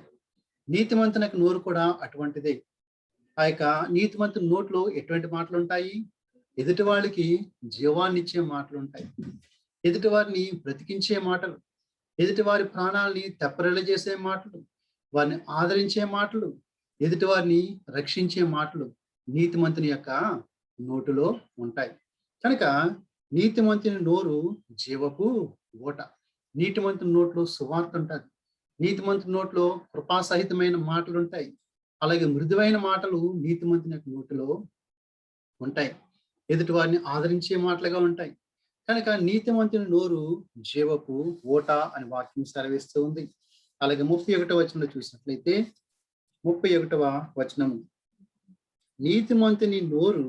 నీతిమంతుని నోరు కూడా అటువంటిదే. ఆ యొక్క నీతిమంతుని నోట్లో ఎటువంటి మాటలు ఉంటాయి? ఎదుటి వాళ్ళకి జీవాన్ని ఇచ్చే మాటలు ఉంటాయి, ఎదుటి వారిని బ్రతికించే మాటలు, ఎదుటి వారి ప్రాణాలని తెప్పరిల్ల చేసే మాటలు, వారిని ఆదరించే మాటలు, ఎదుటి వారిని రక్షించే మాటలు నీతిమంతుని యొక్క నోటులో ఉంటాయి. కనుక నీతిమంతుని నోరు జీవపు ఓట. నీతిమంతుని నోట్లో సువార్త ఉంటుంది. నీతిమంతుని నోట్లో కృపాసహితమైన మాటలు ఉంటాయి. అలాగే మృదువైన మాటలు నీతిమంతుని యొక్క నోటిలో ఉంటాయి. ఎదుటి వారిని ఆదరించే మాటలుగా ఉంటాయి. కనుక నీతిమంతుని నోరు జీవపు ఓట అని వాక్యం సెలవిస్తూ ఉంది. అలాగే 31వ వచనంలో చూసినట్లయితే 31వ వచనం, నీతిమంతుని నోరు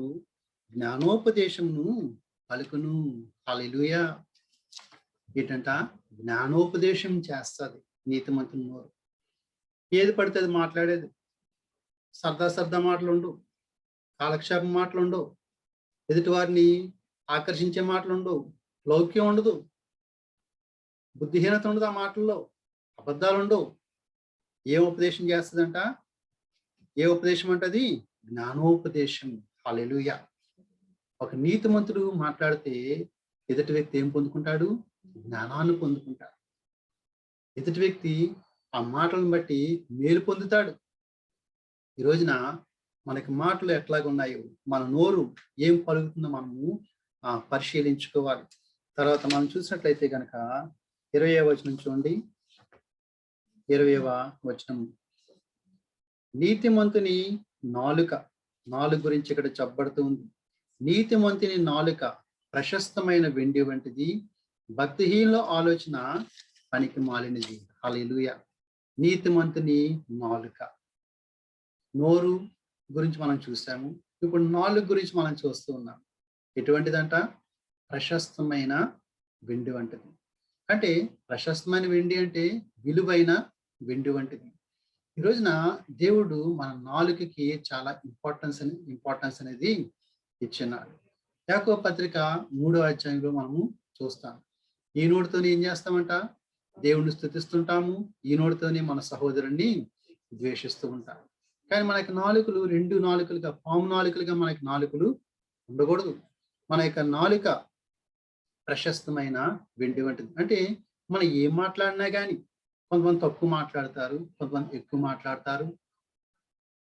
జ్ఞానోపదేశమును పలుకును. హల్లెలూయా. ఏంటంట? జ్ఞానోపదేశం చేస్తుంది నీతిమంతుని నోరు. ఏది పడితే అది మాట్లాడేది. సరదా మాటలు ఉండవు, కాలక్షేపం మాటలు ఉండవు, ఎదుటి వారిని ఆకర్షించే మాటలు ఉండవు, లౌక్యం ఉండదు, బుద్ధిహీనత ఉండదు ఆ మాటల్లో, అబద్ధాలు ఉండవు. ఏ ఉపదేశం చేస్తుందంట? ఏ ఉపదేశం అంటది? జ్ఞానోపదేశం. హల్లెలూయా. ఒక నీతిమంతుడు మాట్లాడితే ఎదుటి వ్యక్తి ఏం పొందుకుంటాడు? జ్ఞానాన్ని పొందుకుంటాడు. ఎదుటి వ్యక్తి ఆ మాటలను బట్టి మేలు పొందుతాడు. ఈ రోజున మనకి మాటలు ఎట్లాగున్నాయో, మన నోరు ఏం పలుకుతుందో మనము పరిశీలించుకోవాలి. తర్వాత మనం చూసినట్లయితే కనుక 20వ వచనం చూడండి. 20వ వచనం, నీతిమంతుని నాలుక గురించి ఇక్కడ చెప్పబడుతుంది. నీతిమంతుని నాలుక ప్రశస్తమైన వెండి వంటిది, భక్తిహీనుల ఆలోచన పనికి మాలినది. హల్లెలూయా. నీతిమంతుని నాలుక. నోరు గురించి మనం చూసాము. ఇప్పుడు నాలుగు గురించి మనం చూస్తూ ఉన్నాం. ఎటువంటిదంట? ప్రశస్తమైన వెండి వంటిది. అంటే ప్రశస్తమైన వెండి అంటే విలువైన వెండి వంటిది. ఈ రోజున దేవుడు మన నాలుకకి చాలా ఇంపార్టెన్స్ అనేది ఇచ్చినాడు. యాకోబు పత్రిక 3వ అధ్యాయంలో మనము చూస్తాం. ఈ నోటితోనే ఏం చేస్తామంట? దేవుణ్ణి స్తుతిస్తుంటాము. ఈ నోటితోనే మన సహోదరుణ్ణి ద్వేషిస్తూ ఉంటాం. కానీ మనకి నాలుకలు 2 నాలుకలుగా, పాము నాలుకలుగా మనకి నాలుకలు ఉండకూడదు. మన యొక్క నాలుక ప్రశస్తమైన వెండి వంటిది. అంటే మనం ఏం మాట్లాడినా కానీ, కొంతమంది తక్కువ మాట్లాడతారు, కొంతమంది ఎక్కువ మాట్లాడతారు,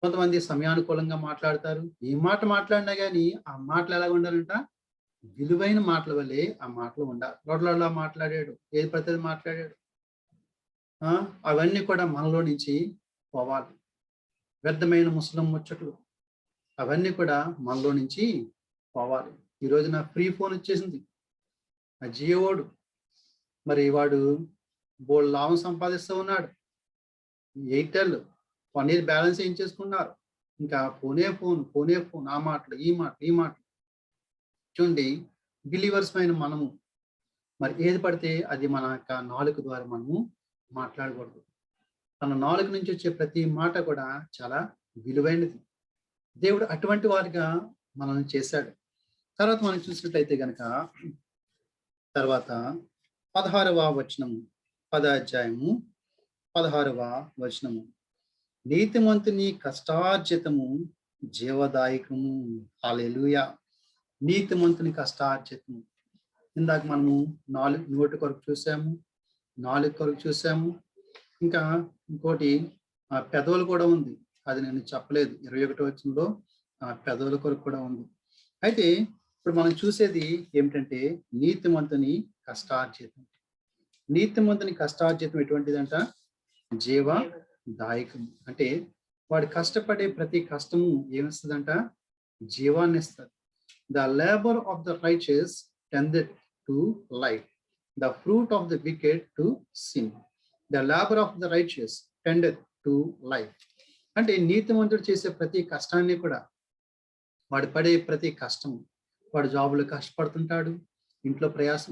కొంతమంది సమయానుకూలంగా మాట్లాడతారు. ఏ మాట మాట్లాడినా కానీ ఆ మాటలు ఎలా ఉండాలంట? విలువైన మాటల వల్లే ఆ మాటలు ఉండాలి. రోడ్లలో మాట్లాడాడు, ఏది పడితే మాట్లాడాడు, అవన్నీ కూడా మనలో నుంచి పోవాలి. వ్యర్థమైన ముసలం ముచ్చట్లు అవన్నీ కూడా మనలో నుంచి పోవాలి. ఈ రోజున ఫ్రీ ఫోన్ వచ్చేసింది. ఆ జియోడు మరి వాడు బోల్డ్ లాభం సంపాదిస్తూ ఉన్నాడు. ఎయిర్టెల్ 1 year బ్యాలెన్స్ ఏం చేసుకున్నారు. ఇంకా ఫోనే ఫోన్, ఆ మాటలు ఈ మాటలు చూడండి. బిలీవర్స్ పైన మనము మరి ఏది పడితే అది మన యొక్క నాలుక ద్వారా మనము మాట్లాడకూడదు. మన నాలుక నుంచి వచ్చే ప్రతి మాట కూడా చాలా విలువైనది. దేవుడు అటువంటి వారిగా మనల్ని చేశాడు. తర్వాత మనం చూసినట్లయితే కనుక తర్వాత 16వ వచనము, 10వ అధ్యాయము 16వ వచనము, నీతిమంతుని కష్టార్జితము జీవదాయకము. హల్లెలూయా. నీతిమంతుని కష్టార్జితము. ఇందాక మనము నోటి కొరకు చూసాము, నాలుగు కొరకు చూసాము, ఇంకా ఇంకోటి పెదవులు కూడా ఉంది. అది నేను చెప్పలేదు. 21వ వచనంలో పెదవుల కొరకు కూడా ఉంది. అయితే ఇప్పుడు మనం చూసేది ఏమిటంటే నీతిమంతుని కష్టార్జితం. నీతిమంతుని కష్టార్జితం ఎటువంటిదంట? జీవదాయకం. అంటే వాడు కష్టపడే ప్రతి కష్టము ఏమిస్తుందంట? జీవాన్ని ఇస్తుంది. The labour of the righteous టెండెడ్ to life, the fruit of the wicked to sin. The labour of the righteous టెండెడ్ to life. అంటే నీతిమంతుడు చేసే ప్రతి కష్టాన్ని కూడా, వాడు పడే ప్రతి కష్టము, వాడు జాబ్లో కష్టపడుతుంటాడు, ఇంట్లో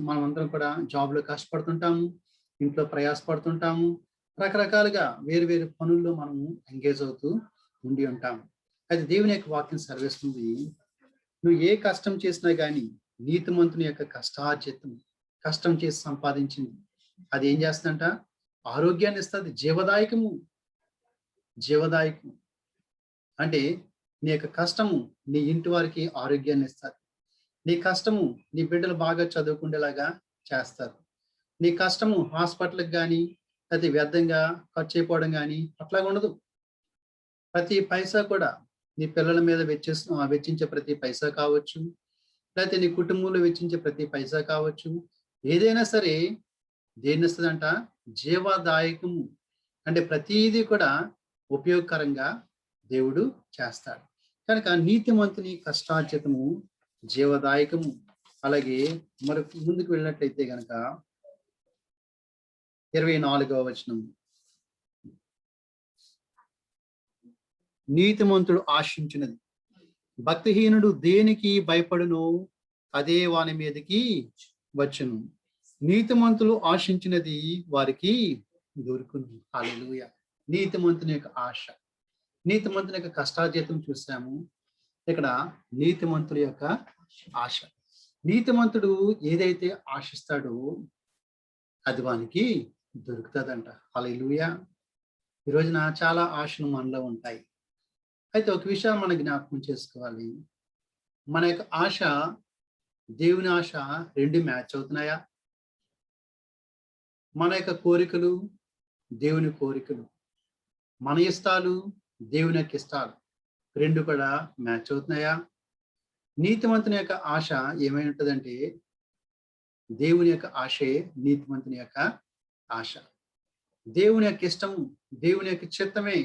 మనం అందరం కూడా జాబ్లో కష్టపడుతుంటాము, ఇంట్లో ప్రయాసపడుతుంటాము, రకరకాలుగా వేరు వేరు పనుల్లో మనము ఎంగేజ్ అవుతూ ఉండి ఉంటాము. అయితే దేవుని యొక్క వాక్యం సెలవిస్తుంది, నువ్వు ఏ కష్టం చేసినా కానీ నీతిమంతుని యొక్క కష్టార్జితం, కష్టం చేసి సంపాదించింది అది ఏం చేస్తుందంట? ఆరోగ్యాన్ని ఇస్తుంది. జీవదాయకము. అంటే నీ యొక్క కష్టము నీ ఇంటి వారికి ఆరోగ్యాన్ని ఇస్తారు. నీ కష్టము నీ బిడ్డలు బాగా చదువుకునేలాగా చేస్తారు. నీ కష్టము హాస్పిటల్కి కానీ అది వ్యర్థంగా ఖర్చు అయిపోవడం కానీ అట్లాగా ఉండదు. ప్రతి పైసా కూడా నీ పిల్లల మీద వెచ్చించే ప్రతి పైసా కావచ్చు, లేకపోతే నీ కుటుంబంలో వెచ్చించే ప్రతి పైసా కావచ్చు, ఏదైనా సరే దేన్ని ఇస్తుందంట? జీవదాయకము. అంటే ప్రతిదీ కూడా ఉపయోగకరంగా దేవుడు చేస్తాడు. కనుక నీతిమంతుని కష్టార్జితము జీవదాయకము. అలాగే మరి ముందుకు వెళ్ళినట్లయితే గనక 24వ వచనం, నీతిమంతుడు ఆశించినది, భక్తిహీనుడు దేనికి భయపడును అదే వాని మీదకి వచ్చును. నీతిమంతులు ఆశించినది వారికి దొరుకును. హల్లెలూయా. నీతిమంతుని యొక్క ఆశ, నీతిమంతుని యొక్క కష్టార్జితం చూసాము. ఇక్కడ నీతిమంతుడి యొక్క ఆశ. నీతిమంతుడు ఏదైతే ఆశిస్తాడో అది వానికి దొరుకుతుందంట. హల్లెలూయా. ఈ రోజున చాలా ఆశలు మనలో ఉంటాయి. అయితే ఒక విషయం మనం జ్ఞాపకం చేసుకోవాలి. మన యొక్క ఆశ, దేవుని ఆశ రెండు మ్యాచ్ అవుతున్నాయా? మన యొక్క కోరికలు, దేవుని కోరికలు, మన ఇష్టాలు, దేవుని యొక్క ఇష్టాలు రెండు కూడా మ్యాచ్ అవుతున్నాయా? నీతిమంతుని యొక్క ఆశ ఏమై ఉంటుందంటే దేవుని యొక్క ఆశే నీతిమంతుని యొక్క ఆశ. దేవుని యొక్క ఇష్టము, దేవుని యొక్క చిత్తమే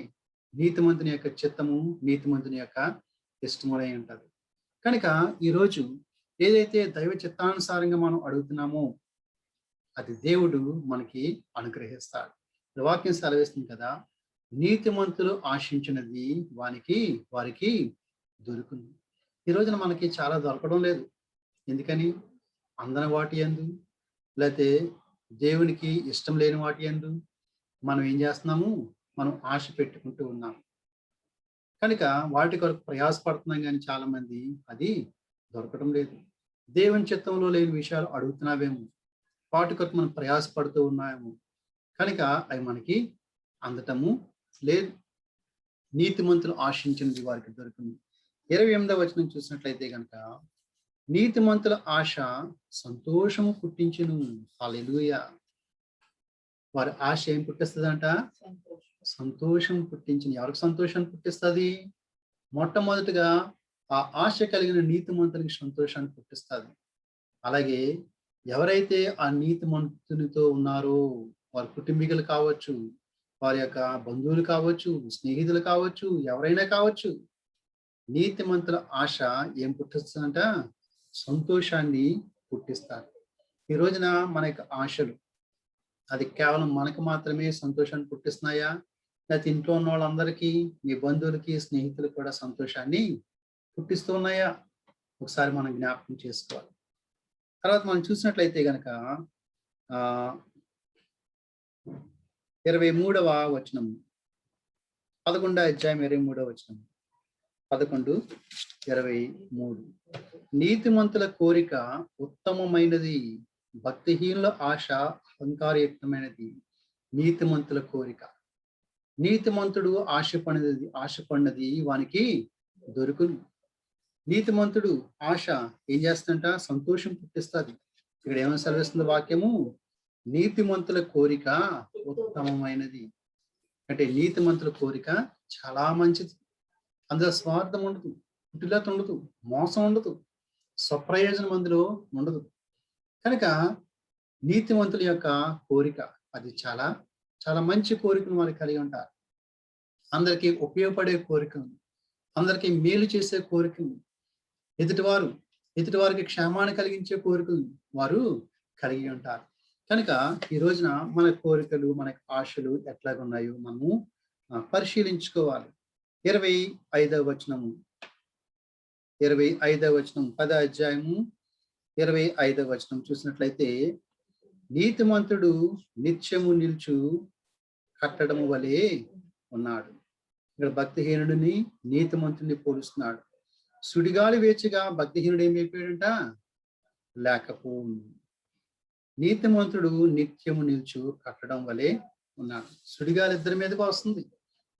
నీతిమంతుని యొక్క చిత్తము, నీతిమంతుని యొక్క ఇష్టములై ఉంటుంది. కనుక ఈరోజు ఏదైతే దైవ చిత్తానుసారంగా మనం అడుగుతున్నామో అది దేవుడు మనకి అనుగ్రహిస్తాడు. వాక్యం సెలవిస్తుంది కదా, నీతిమంతులు ఆశించినది వారికి దొరుకును. ఈ రోజున మనకి చాలా దొరకడం లేదు. ఎందుకని? అందని వాటి యందు, లేకపోతే దేవునికి ఇష్టం లేని వాటి యందు మనం ఏం చేస్తున్నాము? మనం ఆశ పెట్టుకుంటూ ఉన్నాము. కనుక వాటి కొరకు ప్రయాసపడుతున్నాం, కానీ చాలా మంది అది దొరకడం లేదు. దేవుని చిత్తంలో లేని విషయాలు అడుగుతున్నావేమో, వాటి కొరకు మనం ప్రయాసపడుతూ ఉన్నాము, కనుక అవి మనకి అందటము లేదు. నీతిమంతులు ఆశించినది వారికి దొరుకును. 28వ వచనం చూసినట్లయితే కనుక, నీతిమంతుల ఆశ సంతోషము పుట్టించును. హల్లెలూయా. వారి ఆశ ఏం పుట్టిస్తుందంట? సంతోషం పుట్టించును. ఎవరికి సంతోషాన్ని పుట్టిస్తుంది? మొట్టమొదటిగా ఆ ఆశ కలిగిన నీతిమంతునికి సంతోషాన్ని పుట్టిస్తుంది. అలాగే ఎవరైతే ఆ నీతిమంతునితో ఉన్నారో వారి కుటుంబీకులు కావచ్చు, వారి యొక్క బంధువులు కావచ్చు, స్నేహితులు కావచ్చు, ఎవరైనా కావచ్చు. నీతిమంతుల ఆశ ఏం పుట్టిస్తుందంట? సంతోషాన్ని పుట్టిస్తారు. ఈ రోజున మన యొక్క ఆశలు అది కేవలం మనకు మాత్రమే సంతోషాన్ని పుట్టిస్తున్నాయా, లేకపోతే ఇంట్లో ఉన్న వాళ్ళందరికీ, మీ బంధువులకి, స్నేహితులకు కూడా సంతోషాన్ని పుట్టిస్తూ ఉన్నాయా? ఒకసారి మనం జ్ఞాపకం చేసుకోవాలి. తర్వాత మనం చూసినట్లయితే గనక 23వ వచనం, 11వ అధ్యాయం 23వ వచనం, 11:23. నీతిమంతుల కోరిక ఉత్తమమైనది, భక్తిహీనుల ఆశ అహంకారయుక్తమైనది. నీతిమంతుల కోరిక, నీతిమంతుడు ఆశపడినది వానికి దొరుకును. నీతిమంతుడు ఆశ ఏం చేస్తుందంట? సంతోషం పుట్టిస్తుంది. ఇక్కడ ఏమని సెలవిస్తుంది వాక్యము? నీతిమంతుల కోరిక ఉత్తమమైనది. అంటే నీతిమంతుల కోరిక చాలా మంచిది. అందులో స్వార్థం ఉండదు, కుటిలత ఉండదు, మోసం ఉండదు, స్వప్రయోజనం అందులో ఉండదు. కనుక నీతిమంతుల యొక్క కోరిక అది చాలా చాలా మంచి కోరికను వారు కలిగి ఉంటారు. అందరికీ ఉపయోగపడే కోరికను, అందరికీ మేలు చేసే కోరికను, ఎదుటివారికి క్షేమాన్ని కలిగించే కోరికలు వారు కలిగి ఉంటారు. కనుక ఈ రోజున మన కోరికలు, మన ఆశలు ఎట్లాగున్నాయో మనము పరిశీలించుకోవాలి. 25వ వచనము, 25వ వచనం, 10వ అధ్యాయము 25వ వచనం చూసినట్లయితే, నీతిమంతుడు నిత్యము నిల్చు కట్టడము వలె ఉన్నాడు. ఇక్కడ భక్తిహీనుడిని నీతిమంతుడిని పోలుస్తున్నాడు. సుడిగాలి వేచిగా భక్తిహీనుడు ఏమైపోయాడంట? లేకపోను. నీతిమంతుడు నిత్యము నిల్చు కట్టడం వలె ఉన్నాడు. సుడిగాలి ఇద్దరి మీదకి వస్తుంది.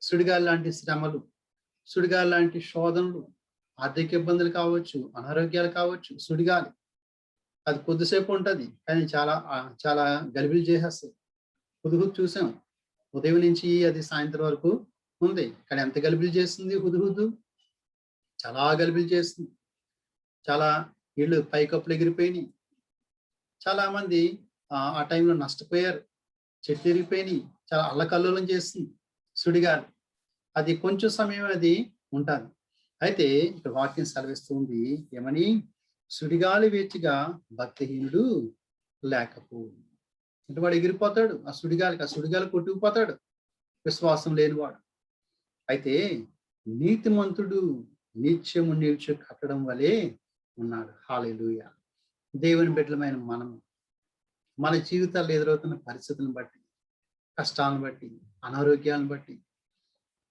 సుడిగాలి లాంటి శ్రమలు, సుడిగాలి లాంటి శోధనలు, ఆర్థిక ఇబ్బందులు కావచ్చు, అనారోగ్యాలు కావచ్చు. సుడిగాలి అది కొద్దిసేపు ఉంటుంది, కానీ చాలా చాలా గలిబిలి చేసేస్తుంది. హుదుహుద్ చూసాం, ఉదయం నుంచి అది సాయంత్రం వరకు ఉంది, కానీ ఎంత గలిబిలి చేస్తుంది హుదుహుద్? చాలా గలిబిలి చేస్తుంది. చాలా ఇళ్ళు పైకప్పులు ఎగిరిపోయినాయి. చాలా మంది ఆ టైంలో నష్టపోయారు, చెట్లు ఎరిగిపోయినాయి. చాలా అల్లకల్లోలం చేస్తుంది సుడిగాలి. అది కొంచెం సమయం అది ఉంటుంది. అయితే ఇక్కడ వాక్యం సెలవిస్తుంది ఏమని? సుడిగాలి వేచిగా భక్తిహీనుడు లేకపో. అంటే వాడు ఎగిరిపోతాడు ఆ సుడిగాలికి, ఆ సుడిగాలి కొట్టుకుపోతాడు విశ్వాసం లేనివాడు. అయితే నీతిమంతుడు నిత్యము నిల్చు కట్టడం వలె ఉన్నాడు. హల్లెలూయా. దేవుని బిడ్డలమైన మనం మన జీవితాల్లో ఎదురవుతున్న పరిస్థితులను బట్టి, కష్టాలను బట్టి, అనారోగ్యాలను బట్టి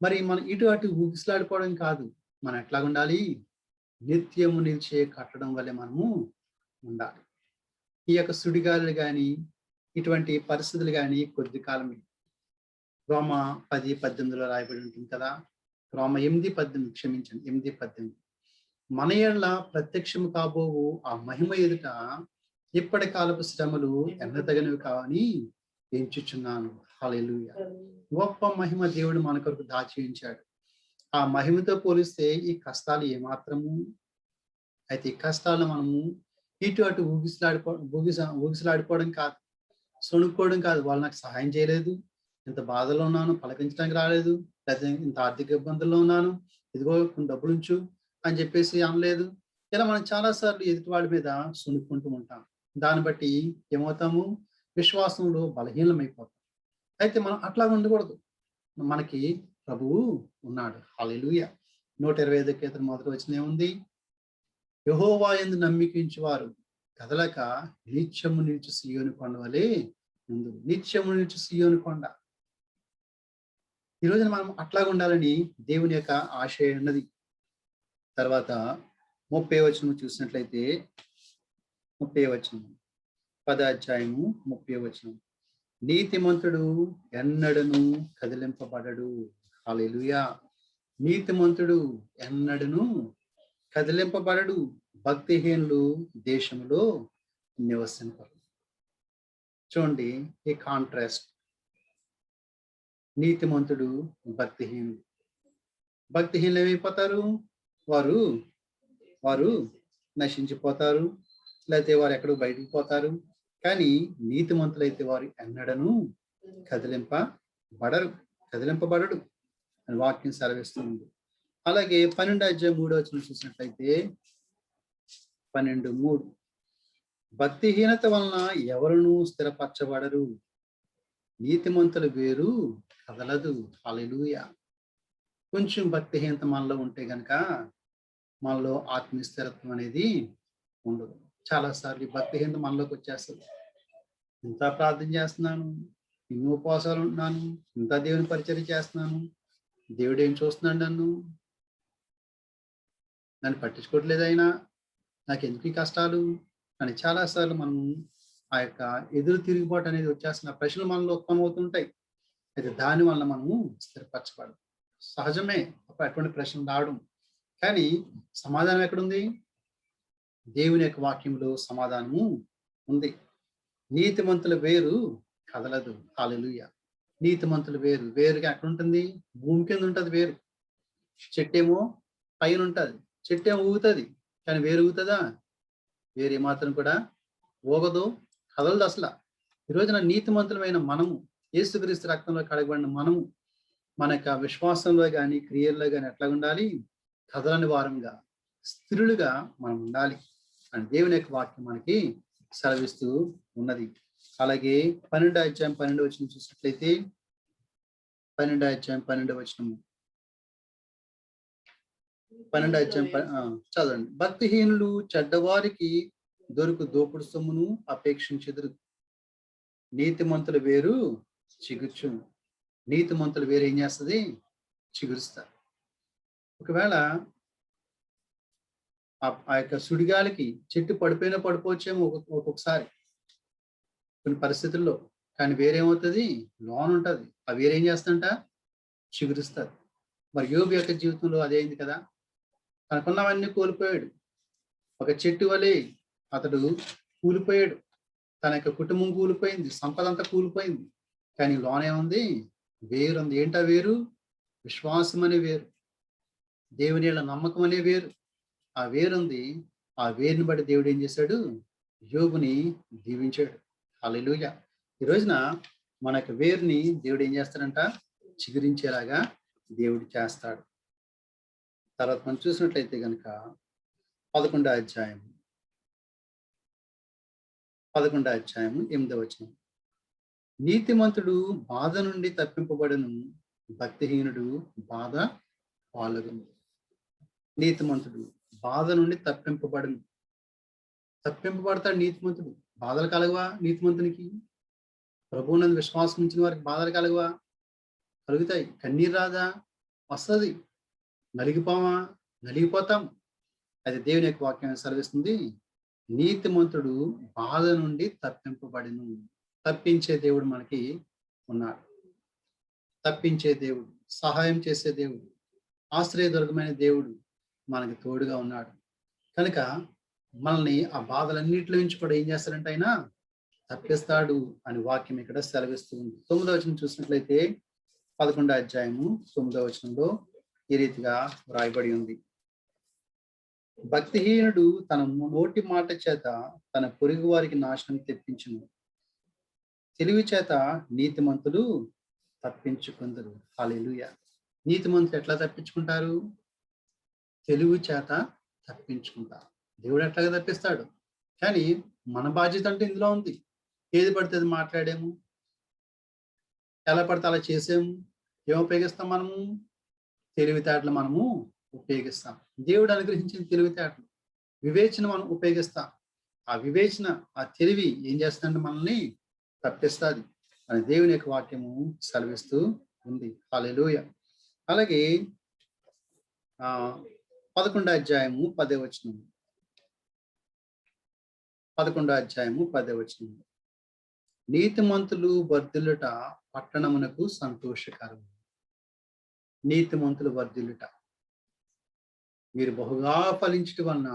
మరి మనం ఇటు అటు ఊగిసలాడిపోవడం కాదు. మనం ఎట్లా ఉండాలి? నిత్యము నిలిచే కట్టడం వల్లే మనము ఉండాలి. ఈ యొక్క సుడిగాలు కానీ, ఇటువంటి పరిస్థితులు కానీ కొద్ది కాలమే. రోమ 10:18 రాయబడి ఉంటుంది కదా. రోమ 8:18, క్షమించండి, 8:18. మన ఎడల ప్రత్యక్షము కాబోవు ఆ మహిమ ఎదుట ఇప్పటి కాలపు శ్రమలు ఎన్నతగినవి కావని ఎంచుచున్నాను. హల్లెలూయా. గొప్ప మహిమ దేవుడు మన కొరకు దాచి ఉంచాడు. ఆ మహిమతో పోలిస్తే ఈ కష్టాలు ఏమాత్రము. అయితే ఈ కష్టాలను మనము ఇటు అటు ఊగిసలాడిపోవడం కాదు, సొనుక్కోవడం కాదు. వాళ్ళు నాకు సహాయం చేయలేదు, ఇంత బాధలో ఉన్నాను, పలకించడానికి రాలేదు, లేదా ఇంత ఆర్థిక ఇబ్బందుల్లో ఉన్నాను, ఇదిగో కొన్ని డబ్బులు ఉంచు అని చెప్పేసి అనలేదు. ఇలా మనం చాలాసార్లు ఎదుటి వాళ్ళ మీద సొనుక్కుంటూ ఉంటాం. దాన్ని బట్టి ఏమవుతాము? విశ్వాసంలో బలహీనమైపోతాం. అయితే మనం అట్లా ఉండకూడదు. మనకి ప్రభువు ఉన్నాడు. హల్లెలూయా. 125 కీర్తన మొదటి వచనం ఏముంది? యెహోవా యందు నమ్మికించు వారు కదలక నిత్యము నిలిచి సీయోను కొండ వలె ముందు. నిత్యము నిలిచి సీయోను కొండ. ఈ రోజున మనం అట్లాగా ఉండాలని దేవుని యొక్క ఆశయం ఉన్నది. తర్వాత 30వ వచనం చూసినట్లయితే, 30వ వచనం, 10వ అధ్యాయము 30వ వచనం. నీతిమంతుడు ఎన్నడను కదిలింపబడడు. హల్లెలూయా. నీతిమంతుడు ఎన్నడను కదిలింపబడడు. భక్తిహీనులు దేశంలో నివసింపరు. చూడండి ఈ కాంట్రాస్ట్. నీతిమంతుడు, భక్తిహీనుడు. భక్తిహీనులు ఏమైపోతారు? వారు నశించిపోతారు, లేకపోతే వారు ఎక్కడో బయటికి పోతారు. కానీ నీతిమంతులైతే వారు ఎన్నడను కదిలింపబడరు. బడరు, కదిలింపబడడు అని వాక్యం సెలవిస్తుంది. అలాగే 12:3 చూసినట్లయితే 12:3 భక్తిహీనత వలన ఎవరునూ స్థిరపరచబడరు, నీతిమంతుల వేరు కదలదు. హల్లెలూయా. కొంచెం భక్తిహీనత మనలో ఉంటే గనక మనలో ఆత్మీయ స్థిరత్వం అనేది ఉండదు. చాలాసార్లు ఈ భక్తిహీనత మనలోకి వచ్చేస్తుంది. ఇంత ప్రార్థన చేస్తున్నాను, ఎన్నో ఉపవాసాలు ఉంటున్నాను, ఇంత దేవుని పరిచర్య చేస్తున్నాను, దేవుడు ఏం చూస్తున్నాడు, నన్ను పట్టించుకోవట్లేదు, అయినా నాకు ఎందుకు ఈ కష్టాలు అని చాలాసార్లు మనం ఆ యొక్క ఎదురు తిరిగిపోటు అనేది వచ్చేస్తున్న ప్రశ్నలు మనలో ఉత్పన్నమవుతుంటాయి. అయితే దాని వల్ల మనము స్థిరపరచబడదు. సహజమే అటువంటి ప్రశ్నలు రావడం, కానీ సమాధానం ఎక్కడుంది? దేవుని యొక్క వాక్యంలో సమాధానము ఉంది. నీతిమంతుల వేరు కదలదు. హల్లెలూయా. నీతిమంతుల వేరు, వేరుగా ఎక్కడ ఉంటుంది? భూమి కింద ఉంటుంది వేరు. చెట్టేమో పైన ఉంటుంది, చెట్టేమో ఊగుతుంది, కానీ వేరు ఊగుతుందా? వేరు ఏమాత్రం కూడా ఊగదు, కదలదు అసలు. ఈ రోజున నీతిమంతులమైన మనము, యేసుక్రీస్తు రక్తంలో కడగబడిన మనము, మన యొక్క విశ్వాసంలో కానీ క్రియల్లో కానీ ఎట్లా ఉండాలి? కదలని వారంగా, స్థిరులుగా మనం ఉండాలి అని దేవుని యొక్క వాక్యం మనకి సెలవిస్తూ ఉన్నది. అలాగే 12:12 చూసినట్లయితే 12:12 చదవండి. భక్తిహీనులు చెడ్డవారికి దొరుకు దోపుడు సొమ్మును అపేక్షించెదరు, నీతిమంతుల వేరు చిగుర్చును. నీతిమంతుల వేరు ఏం చేస్తుంది? చిగురుస్తారు. ఒకవేళ ఆ యొక్క సుడిగాలికి చెట్టు పడిపోవచ్చేమో ఒక్కొక్కసారి కొన్ని పరిస్థితుల్లో, కానీ వేరేమవుతుంది? లోన్ ఉంటుంది. ఆ వేరేం చేస్తుంట? చిగురుస్తుంది. మరి యోబు యొక్క జీవితంలో అదేంది కదా, తనకున్నవన్నీ కోల్పోయాడు. ఒక చెట్టు వలె అతడు కూలిపోయాడు, తన యొక్క కుటుంబం కూలిపోయింది, సంపద అంతా కూలిపోయింది, కానీ లోనేముంది? వేరు ఉంది. ఏంటా వేరు? విశ్వాసం అనే వేరు, దేవుని నమ్మకం అనే వేరు. ఆ వేరుంది. ఆ వేరుని బట్టి దేవుడు ఏం చేశాడు? యోబుని దీవించాడు. హల్లెలూయా. ఈ రోజున మన యొక్క వేరుని దేవుడు ఏం చేస్తాడంట? చిగురించేలాగా దేవుడు చేస్తాడు. తర్వాత మనం చూసినట్లయితే కనుక 11వ అధ్యాయం 8వ నీతిమంతుడు బాధ నుండి తప్పింపబడును, భక్తిహీనుడు బాధ పాలగును. నీతిమంతుడు బాధ నుండి తప్పింపబడతాడు. నీతిమంతుడు బాధలు కలగవా? నీతిమంతునికి ప్రభువునందు విశ్వాసం ఉంచిన వారికి బాధలు కలగవా? కలుగుతాయి. కన్నీరు రాదా? వస్తుంది. నలిగిపోతాం. అయితే దేవుని యొక్క వాక్యం సెలవిస్తుంది, నీతిమంతుడు బాధ నుండి తప్పింపబడిను. తప్పించే దేవుడు మనకి ఉన్నాడు. తప్పించే దేవుడు, సహాయం చేసే దేవుడు, ఆశ్రయదుర్గమైన దేవుడు మనకి తోడుగా ఉన్నాడు. కనుక మనల్ని ఆ బాధలన్నింటిలో నుంచి కూడా ఏం చేస్తాడంటే ఆయన తప్పిస్తాడు అని వాక్యం ఇక్కడ సెలవిస్తుంది. 9వ వచనం చూసినట్లయితే 11వ అధ్యాయము 9వ వచనంలో ఈ రీతిగా వ్రాయబడి ఉంది. భక్తిహీనుడు తన నోటి మాట చేత తన పొరుగు వారికి నాశనం తెప్పించును, తెలివి చేత నీతిమంతులు తప్పించుకుందరు. హల్లెలూయా. నీతిమంతులు ఎట్లా తప్పించుకుంటారు? తెలివి చేత తప్పించుకుంటారు. దేవుడు ఎట్లాగా తప్పిస్తాడు. కానీ మన బాధ్యత అంటే ఇందులో ఉంది. ఏది పడితే అది మాట్లాడాము, ఎలా పడితే అలా చేసాము. ఏం ఉపయోగిస్తాం? మనము తెలివితేటలు మనము ఉపయోగిస్తాం. దేవుడు అనుగ్రహించిన తెలివితేటలు, వివేచన మనం ఉపయోగిస్తాం. ఆ వివేచన, ఆ తెలివి ఏం చేస్తుందంటే మనల్ని తప్పిస్తుంది అని దేవుని యొక్క వాక్యము సెలవిస్తూ ఉంది. హల్లెలూయా. అలాగే 11వ అధ్యాయము 10వ వచనం 11వ అధ్యాయము 10వ వచనం నీతిమంతులు వర్ధిల్లుట పట్టణమునకు సంతోషకరం. నీతిమంతులు వర్ధిల్లుట, మీరు బహుగా ఫలించటం వలన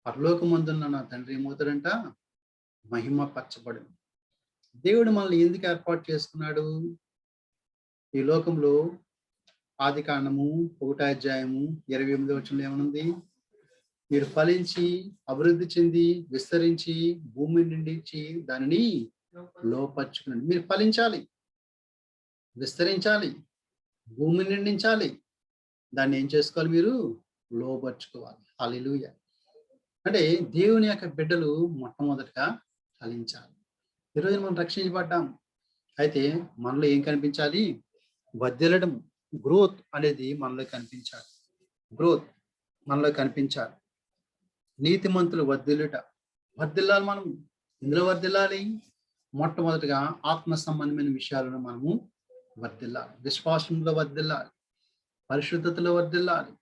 పరలోకమందున్న నా తండ్రి ఏమవుతాడంట? మహిమ పరచబడు. దేవుడు మనల్ని ఎందుకు ఏర్పాటు చేసుకున్నాడు? ఈ లోకంలో ఆదికాండము 1వ అధ్యాయము 28వ వచనంలో ఏమనుంది? మీరు ఫలించి అభివృద్ధి చెంది విస్తరించి భూమిని నిండించి దానిని లోపరుచుకునండి. మీరు ఫలించాలి. విస్తరించాలి, భూమిని నిండించాలి. దాన్ని ఏం చేసుకోవాలి? మీరు లోబర్చుకోవాలి. హల్లెలూయా. అంటే దేవుని యొక్క బిడ్డలు మొట్టమొదటిగా ఫలించాలి. ఈరోజు మనం రక్షించబడ్డాం. అయితే మనలో ఏం కనిపించాలి? వర్ధిల్లడం, గ్రోత్ అనేది మనలో కనిపించాలి. గ్రోత్ మనలో కనిపించాలి. నీతిమంతులు వర్ధిల్లాలి. మనం ఇందులో వర్ధిల్లాలి. మొట్టమొదటిగా ఆత్మ సంబంధమైన విషయాలను మనము వర్ధిల్లాలి. విశ్వాసంలో వర్ధిల్లాలి, పరిశుద్ధతలో వర్ధిల్లాలి,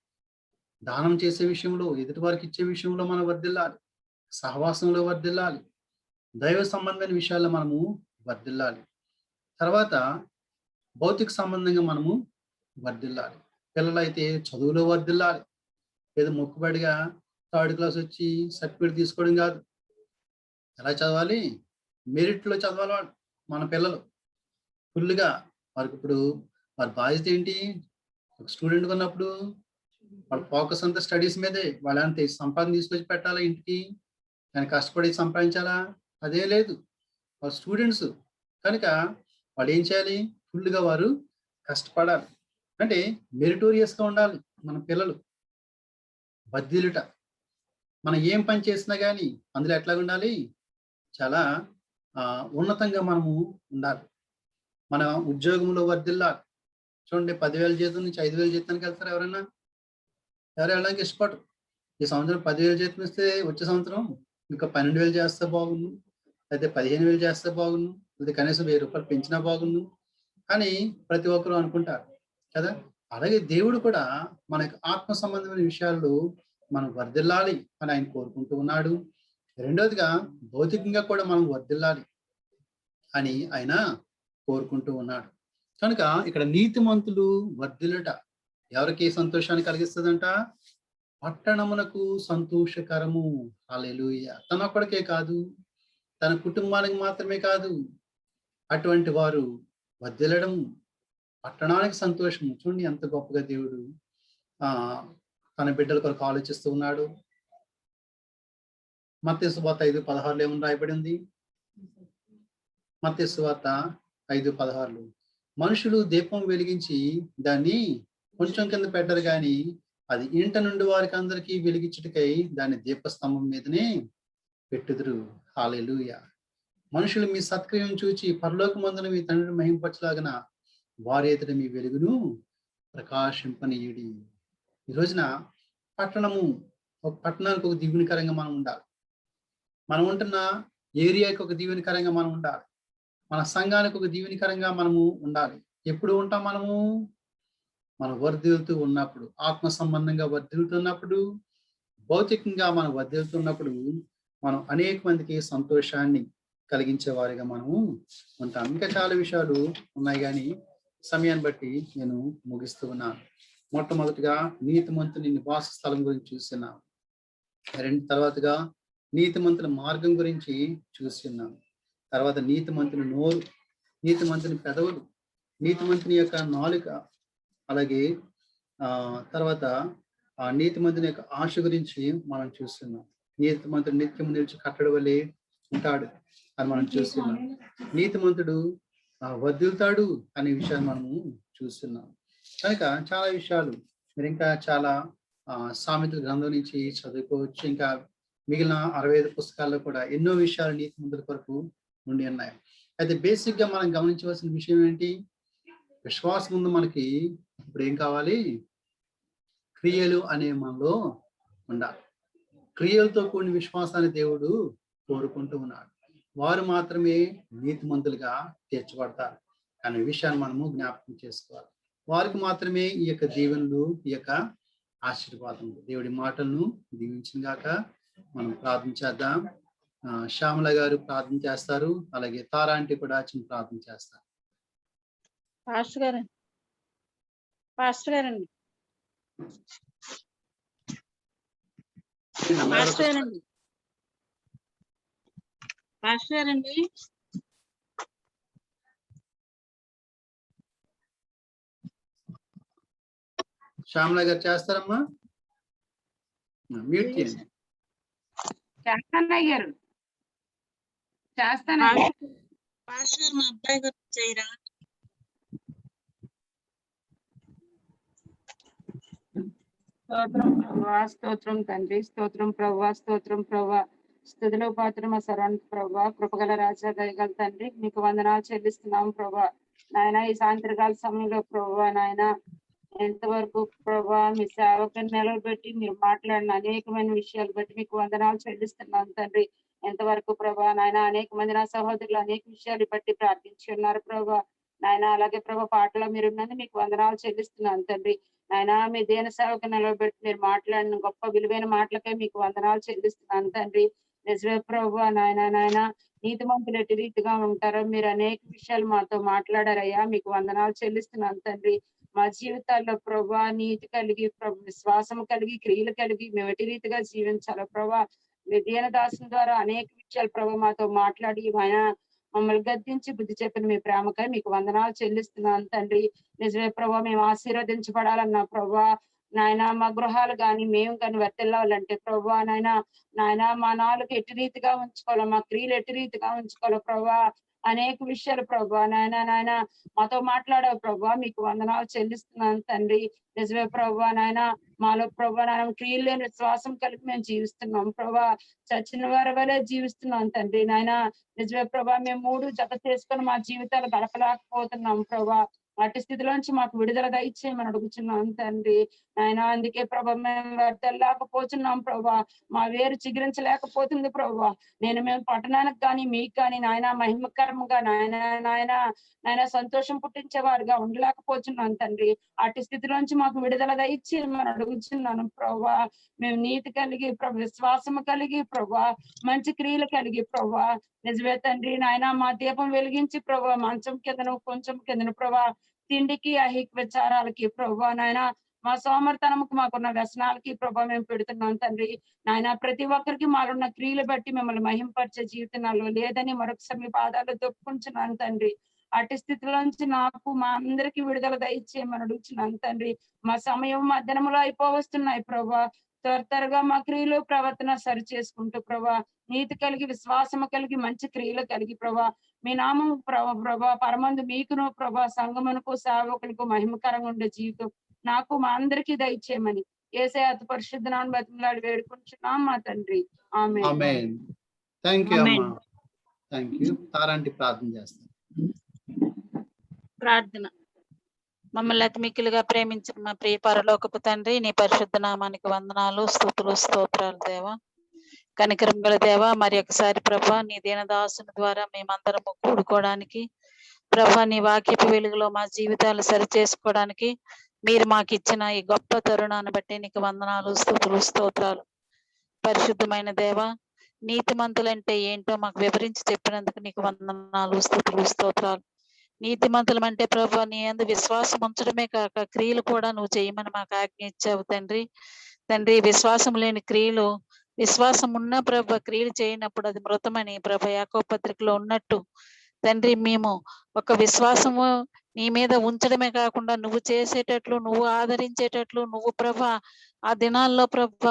దానం చేసే విషయంలో, ఎదుటి వారికి ఇచ్చే విషయంలో మనం వర్ధిల్లాలి, సహవాసంలో వర్ధిల్లాలి, దైవ సంబంధమైన విషయాల్లో మనము వర్ధిల్లాలి. తర్వాత భౌతిక సంబంధంగా మనము వర్ధిల్లాలి. పిల్లలైతే చదువులో వర్ధిల్లాలి. ఏదో మొక్కుబడిగా 3rd క్లాస్ వచ్చి సర్టిఫికేట్ తీసుకోవడం కాదు. ఎలా చదవాలి? మెరిట్లో చదవాలి వాళ్ళు. మన పిల్లలు ఫుల్గా వారికి ఇప్పుడు వారి బాధ్యత ఏంటి? ఒక స్టూడెంట్ ఉన్నప్పుడు వాళ్ళ ఫోకస్ అంతా స్టడీస్ మీదే. వాళ్ళంతా సంపాదన తీసుకొచ్చి పెట్టాలా ఇంటికి, కానీ కష్టపడి సంపాదించాలా? అదే లేదు. వాళ్ళు స్టూడెంట్స్ కనుక వాళ్ళు ఏం చేయాలి? ఫుల్గా వారు కష్టపడాలి. అంటే మెరిటోరియస్గా ఉండాలి మన పిల్లలు. బద్దిలుట, మనం ఏం పని చేసినా కానీ అందులో ఎట్లా ఉండాలి? చాలా ఉన్నతంగా మనము ఉండాలి. మన ఉద్యోగంలో వర్ధిల్లాలి. చూడండి, 10,000 జీతం నుంచి 5,000 జీతానికి వెళ్తారు ఎవరైనా? ఎవరు వెళ్ళడానికి ఇష్టపడరు. ఈ సంవత్సరం 10,000 జీతం ఇస్తే వచ్చే సంవత్సరం ఇంకా 12,000 చేస్తే బాగుండు, అయితే 15,000 చేస్తే బాగుండు, లేదా కనీసం 1,000 రూపాయలు పెంచినా బాగుండు అని ప్రతి ఒక్కరు అనుకుంటారు కదా. అలాగే దేవుడు కూడా మనకు ఆత్మ సంబంధమైన విషయాల్లో మనం వర్ధిల్లాలి అని ఆయన కోరుకుంటూ ఉన్నాడు. రెండోదిగా భౌతికంగా కూడా మనం వర్ధిల్లాలి అని ఆయన కోరుకుంటూ ఉన్నాడు. కనుక ఇక్కడ నీతిమంతులు వర్ధిల్లుట ఎవరికి సంతోషాన్ని కలిగిస్తుందంట? పట్టణమునకు సంతోషకరము. హల్లెలూయా. తన ఒక్కడికే కాదు, తన కుటుంబానికి మాత్రమే కాదు, అటువంటి వారు వర్ధిల్లడం పట్టణానికి సంతోషము. చూడండి ఎంత గొప్పగా దేవుడు తన బిడ్డల కొరకు ఆలోచిస్తూ ఉన్నాడు. మత్తయి సువార్త 5:16 ఏమని రాయబడి ఉంది? మత్తయి సువార్త 5:16 మనుషులు దీపం వెలిగించి దాన్ని కొంచెం కింద పెట్టరు కానీ అది ఇంట నుండి వారికి అందరికీ వెలిగించుటకై దాన్ని దీపస్తంభం మీదనే పెట్టుదురు. హల్లెలూయా. మనుషులు మీ సత్క్రియం చూచి పరలోకమందున మీ తండ్రిని మహింపరచులాగన వారి ఎదుట మీ వెలుగును ప్రకాశింపనీయుడి. ఈ రోజున ఒక పట్టణానికి ఒక దీవెనకరంగా మనం ఉండాలి. మనం ఉంటున్న ఏరియాకి ఒక దీవెనకరంగా మనం ఉండాలి. మన సంఘానికి ఒక దీవెనకరంగా మనము ఉండాలి. ఎప్పుడు ఉంటాం మనం వర్ధిల్లుతూ ఉన్నప్పుడు, ఆత్మ సంబంధంగా వర్ధిల్లుతున్నప్పుడు, భౌతికంగా మనం వర్ధిల్లుతున్నప్పుడు మనం అనేక మందికి సంతోషాన్ని కలిగించే వారిగా మనము ఉంటాం. ఇంకా చాలా విషయాలు ఉన్నాయి కానీ సమయాన్ని బట్టి నేను ముగిస్తూ ఉన్నాను. మొట్టమొదటిగా నీతిమంతుని నివాస స్థలం గురించి చూస్తున్నాం. తర్వాతగా నీతిమంతుల మార్గం గురించి చూస్తున్నాం. తర్వాత నీతిమంతుని నోరు, నీతిమంతుని పెదవులు, నీతిమంతుని యొక్క నాలుక, అలాగే తర్వాత ఆ నీతిమంతుని యొక్క ఆశ గురించి మనం చూస్తున్నాం. నీతిమంతుడు నిత్యం నిలిచి కట్టడి వలె ఉంటాడు అని మనం చూస్తున్నాం. నీతిమంతుడు వర్ధిల్లుతాడు అనే విషయాన్ని మనము చూస్తున్నాం. కనుక చాలా విషయాలు మీరు ఇంకా చాలా సామెతల గ్రంథం నుంచి చదువుకోవచ్చు. ఇంకా మిగిలిన 65 పుస్తకాల్లో కూడా ఎన్నో విషయాలు నీతిమంతుల కొరకు ఉండి ఉన్నాయి. అయితే బేసిక్ గా మనం గమనించవలసిన విషయం ఏంటి? విశ్వాసం ముందు మనకి ఇప్పుడు ఏం కావాలి? క్రియలు అనే మనలో ఉండాలి. క్రియలతో కూడిన విశ్వాసాన్ని దేవుడు కోరుకుంటూ ఉన్నాడు. వారు మాత్రమే నీతిమంతులుగా తీర్చబడతారు అనే విషయాన్ని మనము జ్ఞాపకం చేసుకోవాలి. వారికి మాత్రమే ఈ యొక్క దీవెనలు, ఈ యొక్క ఆశీర్వాదములు. దేవుడి మాటలను దీవించిన గాక. మనం ప్రార్థన చేద్దాం. శ్యామల గారు ప్రార్థన చేస్తారు, అలాగే తారా ఆంటీ కూడా చిన్న ప్రార్థన చేస్తారు. పాస్టర్ గారండి. పాస్టర్ గారండి. శ్యామల గారు చేస్తారమ్మా? మ్యూట్ చేయండి. చేస్తానయ్య గారు, చేస్తాను. పాస్టర్ మా అబ్బాయి గారు చేయరా? స్తోత్రం ప్రభా, స్తోత్రం తండ్రి, స్తోత్రం ప్రభా, స్తోత్రం ప్రభా. స్థుతిలో పాత్ర మా సర్వానికి ప్రభా, కృపగల రాజా, దయగల తండ్రి, మీకు వందనాలు చెల్లిస్తున్నాం ప్రభా. నాయన ఈ సాయంత్రకాల సమయంలో ప్రభా, నాయన ఎంతవరకు ప్రభా మీ సేవకుని నిలబెట్టి మీరు మాట్లాడిన అనేకమైన విషయాలు బట్టి మీకు వందనాలు చెల్లిస్తున్నాం తండ్రి. ఎంతవరకు ప్రభా నాయన అనేక మంది నా సహోదరులు అనేక విషయాలు బట్టి ప్రార్థించి ఉన్నారు ప్రభా. నాయన అలాగే ప్రభా పాటలో మీరు ఉన్నది మీకు వందనాలు చెల్లిస్తున్నాను తండ్రి. నాయన మీ దేన సేవకు నిలబెట్టి మీరు మాట్లాడిన గొప్ప విలువైన మాటలకే మీకు వందనాలు చెల్లిస్తున్నాను తండ్రి. నిజమే ప్రభా నాయన నీతిమంతులు ఎట్టి రీతిగా ఉంటారో మీరు అనేక విషయాలు మాతో మాట్లాడారయ్యా, మీకు వందనాలు చెల్లిస్తున్నాను తండ్రి. మా జీవితాల్లో ప్రభా నీతి కలిగి విశ్వాసం కలిగి క్రియలు కలిగి మేము ఎట్టి రీతిగా జీవించాలో ప్రభా. మీ దీనదాసుని ద్వారా అనేక విషయాలు ప్రభా మాతో మాట్లాడి ఆయన మమ్మల్ని గద్దించి బుద్ధి చెప్పిన మీ ప్రేమకై మీకు వందనాలు చెల్లిస్తున్నాను తండ్రి. నిజమే ప్రభా మేము ఆశీర్వదించబడాలన్నా ప్రభా నాయన మా గృహాలు కానీ మేము కానీ వర్తిల్లాలంటే ప్రభా నాయన మా నాలుగు ఎట్టి రీతిగా ఉంచుకోవాలో, మా క్రియలు ఎట్టి రీతిగా ఉంచుకోవాలో ప్రభా. అనేక విషయాలు ప్రభా నాయన మాతో మాట్లాడావు ప్రభా, మీకు వందనాలు చెల్లిస్తున్నాను తండ్రి. నిజమే ప్రభా నాయన మాలో ప్రభా నాయన క్రియలు లేని విశ్వాసం కలిగి మేము జీవిస్తున్నాం ప్రభా. చచ్చిన వారి వలె జీవిస్తున్నాం తండ్రి నాయన. నిజమే ప్రభా మేము మూడు జత చేసుకొని మా జీవితాలు గడపలేకపోతున్నాం ప్రభా. అట్టి స్థితిలోంచి మాకు విడుదల దయచేయమని అడుగుతున్నాం తండ్రి నాయన. అందుకే ప్రభా మేము వర్తలేకపోతున్నాం ప్రభా, మా వేరు చిగురించలేకపోతుంది ప్రభా. మేము పట్టణానికి కానీ మీకు కానీ నాయన మహిమకరంగా నాయన సంతోషం పుట్టించేవారుగా ఉండలేకపోతున్నాం తండ్రి. అట్టి స్థితిలోంచి మాకు విడుదల దయచేయమని అడుగుతున్నాను ప్రభా. మేము నీతి కలిగి విశ్వాసము కలిగి ప్రభా, మంచి క్రియలు కలిగి ప్రభా. నిజమే తండ్రి నాయన మా దీపం వెలిగించి ప్రభా మంచం కిందను కొంచెం కిందను ప్రభా తిండికి అహిక విచారాలకి ప్రభా నాయన మా సోమర్తనముకు మాకున్న వ్యసనాలకి ప్రభా మేము పెడుతున్నాం తండ్రి నాయన. ప్రతి ఒక్కరికి మాకున్న క్రియలు బట్టి మిమ్మల్ని మహింపరిచే జీవితంలో లేదని మరొకసారి మీ పాదాలు దొప్పుకుంటున్నాను తండ్రి. అటు స్థితిలోంచి నాకు మా అందరికి విడుదల దయచేయమని అడుగుతున్నాను తండ్రి. మా సమయం మధ్యాహ్నంలో అయిపోవస్తున్నాయి ప్రభా. త్వరగా మా క్రియలు ప్రవర్తన సరి చేసుకుంటూ ప్రభా నీతి కలిగి విశ్వాసము కలిగి మంచి క్రియలు కలిగి ప్రభా మీ నామం ప్రభా పరమందు మీకును ప్రభా సంగమునకు సేవకులకు మహిమకరంగా ఉండే జీవితం నాకు మా అందరికీ దయచేయమని యేసయ్య అతి పరిశుద్ధ నామమున బతిమలాడి వేడుకుంటున్నాం మా తండ్రి. ఆమేన్. థాంక్యూ అమ్మా. థాంక్యూ. తారాంటి ప్రార్థన చేస్తాను. ప్రార్థన. మమ్మల్ని అతి మిక్కిలిగా ప్రేమించిన మా ప్రియ పరలోకపు తండ్రి, నీ పరిశుద్ధ నామానికి వందనాలు, స్తుతులు, స్తోత్రాలు దేవా. కనికరం గల దేవా, మరి ఒకసారి ప్రభా నీ దీనదాసుని ద్వారా మేమందరము కూడుకోవడానికి ప్రభా నీ వాక్యపు వెలుగులో మా జీవితాలు సరి చేసుకోవడానికి మీరు మాకు ఇచ్చిన ఈ గొప్ప తరుణాన్ని బట్టి నీకు వందనాలు, స్తుతులు, స్తోత్రాలు. పరిశుద్ధమైన దేవా, నీతిమంతులంటే ఏంటో మాకు వివరించి చెప్పినందుకు నీకు వందనాలు, స్తుతులు, స్తోత్రాలు. నీతిమంతులం అంటే ప్రభా నీ యందు విశ్వాసం ఉంచడమే కాక క్రియలు కూడా నువ్వు చేయమని మాకు ఆజ్ఞ ఇచ్చావు తండ్రి. విశ్వాసం లేని క్రియలు, విశ్వాసం ఉన్న ప్రభ క్రియలు చేయనప్పుడు అది మృతమని ప్రభ యాకోబు పత్రికలో ఉన్నట్టు తండ్రి మేము ఒక విశ్వాసము నీ మీద ఉంచడమే కాకుండా నువ్వు చేసేటట్లు, నువ్వు ఆదరించేటట్లు, నువ్వు ప్రభ ఆ దినాల్లో ప్రభ